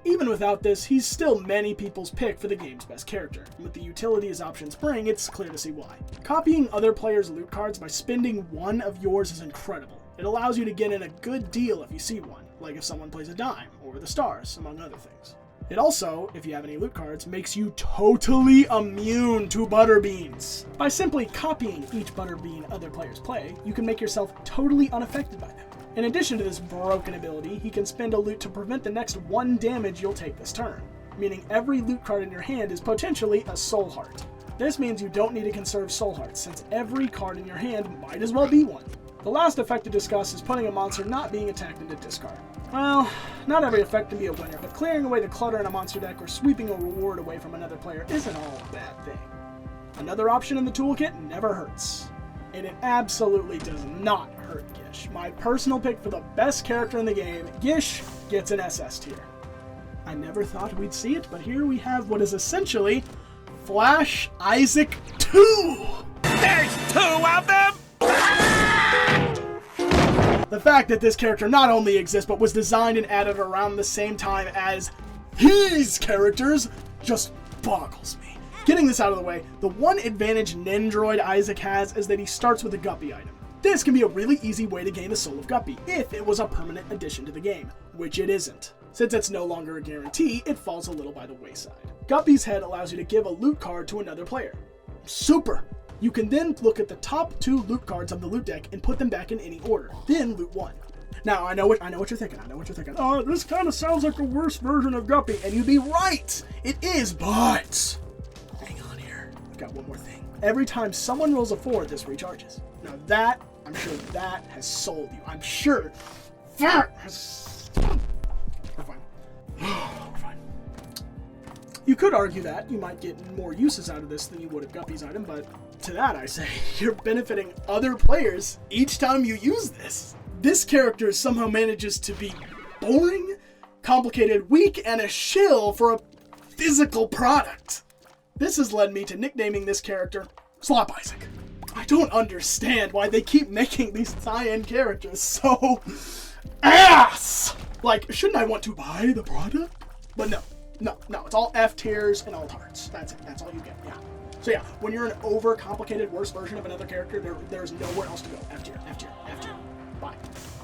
Even without this, he's still many people's pick for the game's best character, and with the utility his options bring, it's clear to see why. Copying other players' loot cards by spending one of yours is incredible. It allows you to get in a good deal if you see one, like if someone plays a dime, or the stars, among other things. It also, if you have any loot cards, makes you totally immune to butterbeans. By simply copying each butterbean other players play, you can make yourself totally unaffected by them. In addition to this broken ability, he can spend a loot to prevent the next 1 damage you'll take this turn, meaning every loot card in your hand is potentially a soul heart. This means you don't need to conserve soul hearts, since every card in your hand might as well be one. The last effect to discuss is putting a monster not being attacked into discard. Well, not every effect can be a winner, but clearing away the clutter in a monster deck or sweeping a reward away from another player isn't all a bad thing. Another option in the toolkit never hurts. And it absolutely does not hurt Gish. My personal pick for the best character in the game, Gish gets an SS tier. I never thought we'd see it, but here we have what is essentially Flash Isaac 2! There's 2 of them! The fact that this character not only exists, but was designed and added around the same time as his characters just boggles me. Getting this out of the way, the one advantage Nendroid Isaac has is that he starts with a Guppy item. This can be a really easy way to gain the Soul of Guppy, if it was a permanent addition to the game, which it isn't. Since it's no longer a guarantee, it falls a little by the wayside. Guppy's head allows you to give a loot card to another player. Super! You can then look at the top 2 loot cards of the loot deck and put them back in any order, then loot 1. Now, I know what you're thinking, oh, this kind of sounds like a worse version of Guppy, and you'd be right! It is, but... hang on here, I've got one more thing. Every time someone rolls a 4, this recharges. Now that, I'm sure that has sold you. I'm sure that has... We're fine. We're fine. You could argue that you might get more uses out of this than you would of Guppy's item, but to that I say, you're benefiting other players each time you use this. This character somehow manages to be boring, complicated, weak, and a shill for a physical product. This has led me to nicknaming this character Slop Isaac. I don't understand why they keep making these tie-in characters so ass! Like, shouldn't I want to buy the product? But no, it's all F tiers and alt hearts. That's it, that's all you get, yeah. So yeah, when you're an overcomplicated, worse version of another character, there's nowhere else to go. F tier, F tier, F tier. Bye.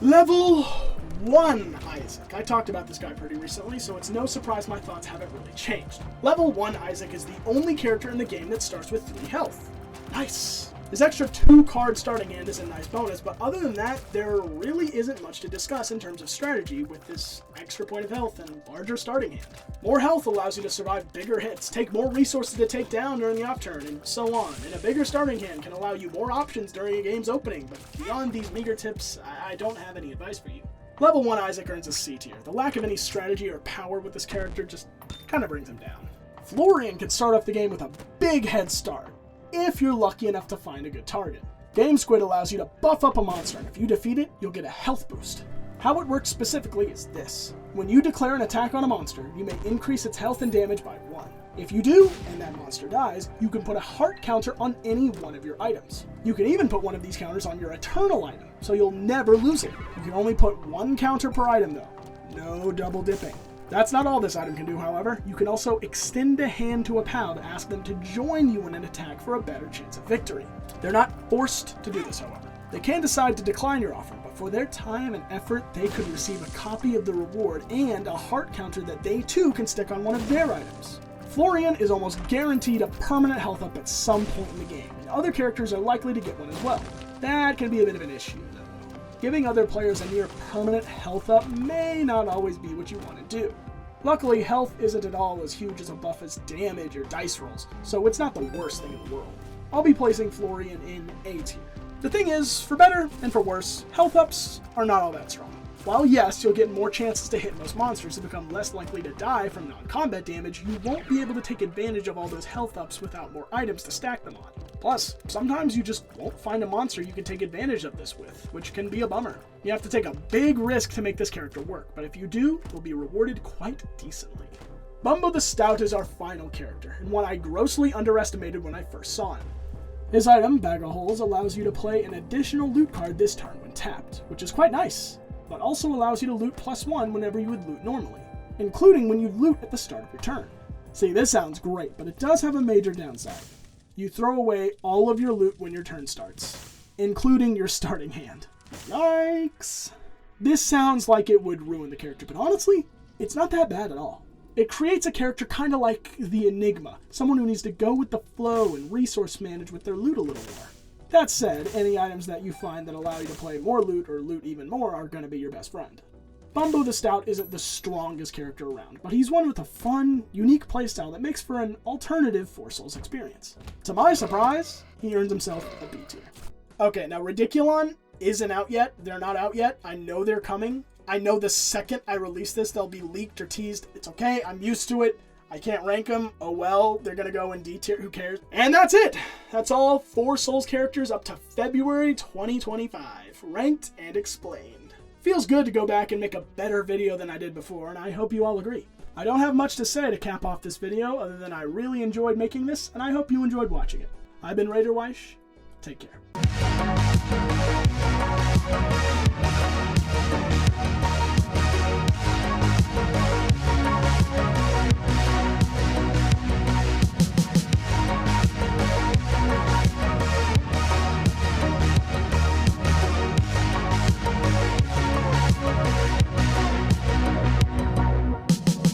Level 1 Isaac. I talked about this guy pretty recently, so it's no surprise my thoughts haven't really changed. Level 1 Isaac is the only character in the game that starts with 3 health. Nice. His extra 2 card starting hand is a nice bonus, but other than that, there really isn't much to discuss in terms of strategy with this extra point of health and larger starting hand. More health allows you to survive bigger hits, take more resources to take down during the off turn, and so on. And a bigger starting hand can allow you more options during a game's opening, but beyond these meager tips, I don't have any advice for you. Level 1 Isaac earns a C tier. The lack of any strategy or power with this character just kind of brings him down. Florian can start off the game with a big head start, if you're lucky enough to find a good target. Game Squid allows you to buff up a monster, and if you defeat it, you'll get a health boost. How it works specifically is this. When you declare an attack on a monster, you may increase its health and damage by 1. If you do, and that monster dies, you can put a heart counter on any one of your items. You can even put one of these counters on your eternal item, so you'll never lose it. You can only put 1 counter per item though. No double dipping. That's not all this item can do, however. You can also extend a hand to a pal to ask them to join you in an attack for a better chance of victory. They're not forced to do this, however. They can decide to decline your offer, but for their time and effort, they could receive a copy of the reward and a heart counter that they too can stick on one of their items. Florian is almost guaranteed a permanent health up at some point in the game, and other characters are likely to get one as well. That can be a bit of an issue, though. Giving other players a near permanent health up may not always be what you want to do. Luckily, health isn't at all as huge as a buff as damage or dice rolls, so it's not the worst thing in the world. I'll be placing Florian in A tier. The thing is, for better and for worse, health ups are not all that strong. While yes, you'll get more chances to hit most monsters and become less likely to die from non-combat damage, you won't be able to take advantage of all those health ups without more items to stack them on. Plus, sometimes you just won't find a monster you can take advantage of this with, which can be a bummer. You have to take a big risk to make this character work, but if you do, you'll be rewarded quite decently. Bumbo the Stout is our final character, and one I grossly underestimated when I first saw him. His item, Bag of Holes, allows you to play an additional loot card this turn when tapped, which is quite nice, but also allows you to loot +1 whenever you would loot normally, including when you loot at the start of your turn. See, this sounds great, but it does have a major downside. You throw away all of your loot when your turn starts, including your starting hand. Yikes! This sounds like it would ruin the character, but honestly, it's not that bad at all. It creates a character kind of like the Enigma, someone who needs to go with the flow and resource manage with their loot a little more. That said, any items that you find that allow you to play more loot or loot even more are going to be your best friend. Bumbo the Stout isn't the strongest character around, but he's one with a fun, unique playstyle that makes for an alternative 4 Souls experience. To my surprise, he earns himself a B tier. Okay, now Ridiculon isn't out yet. They're not out yet. I know they're coming. I know the second I release this, they'll be leaked or teased. It's okay. I'm used to it. I can't rank them. Oh well, they're going to go in D tier. Who cares? And that's it. That's all 4 Souls characters up to February 2025. Ranked and explained. Feels good to go back and make a better video than I did before, and I hope you all agree. I don't have much to say to cap off this video other than I really enjoyed making this, and I hope you enjoyed watching it. I've been Raider Weish. Take care.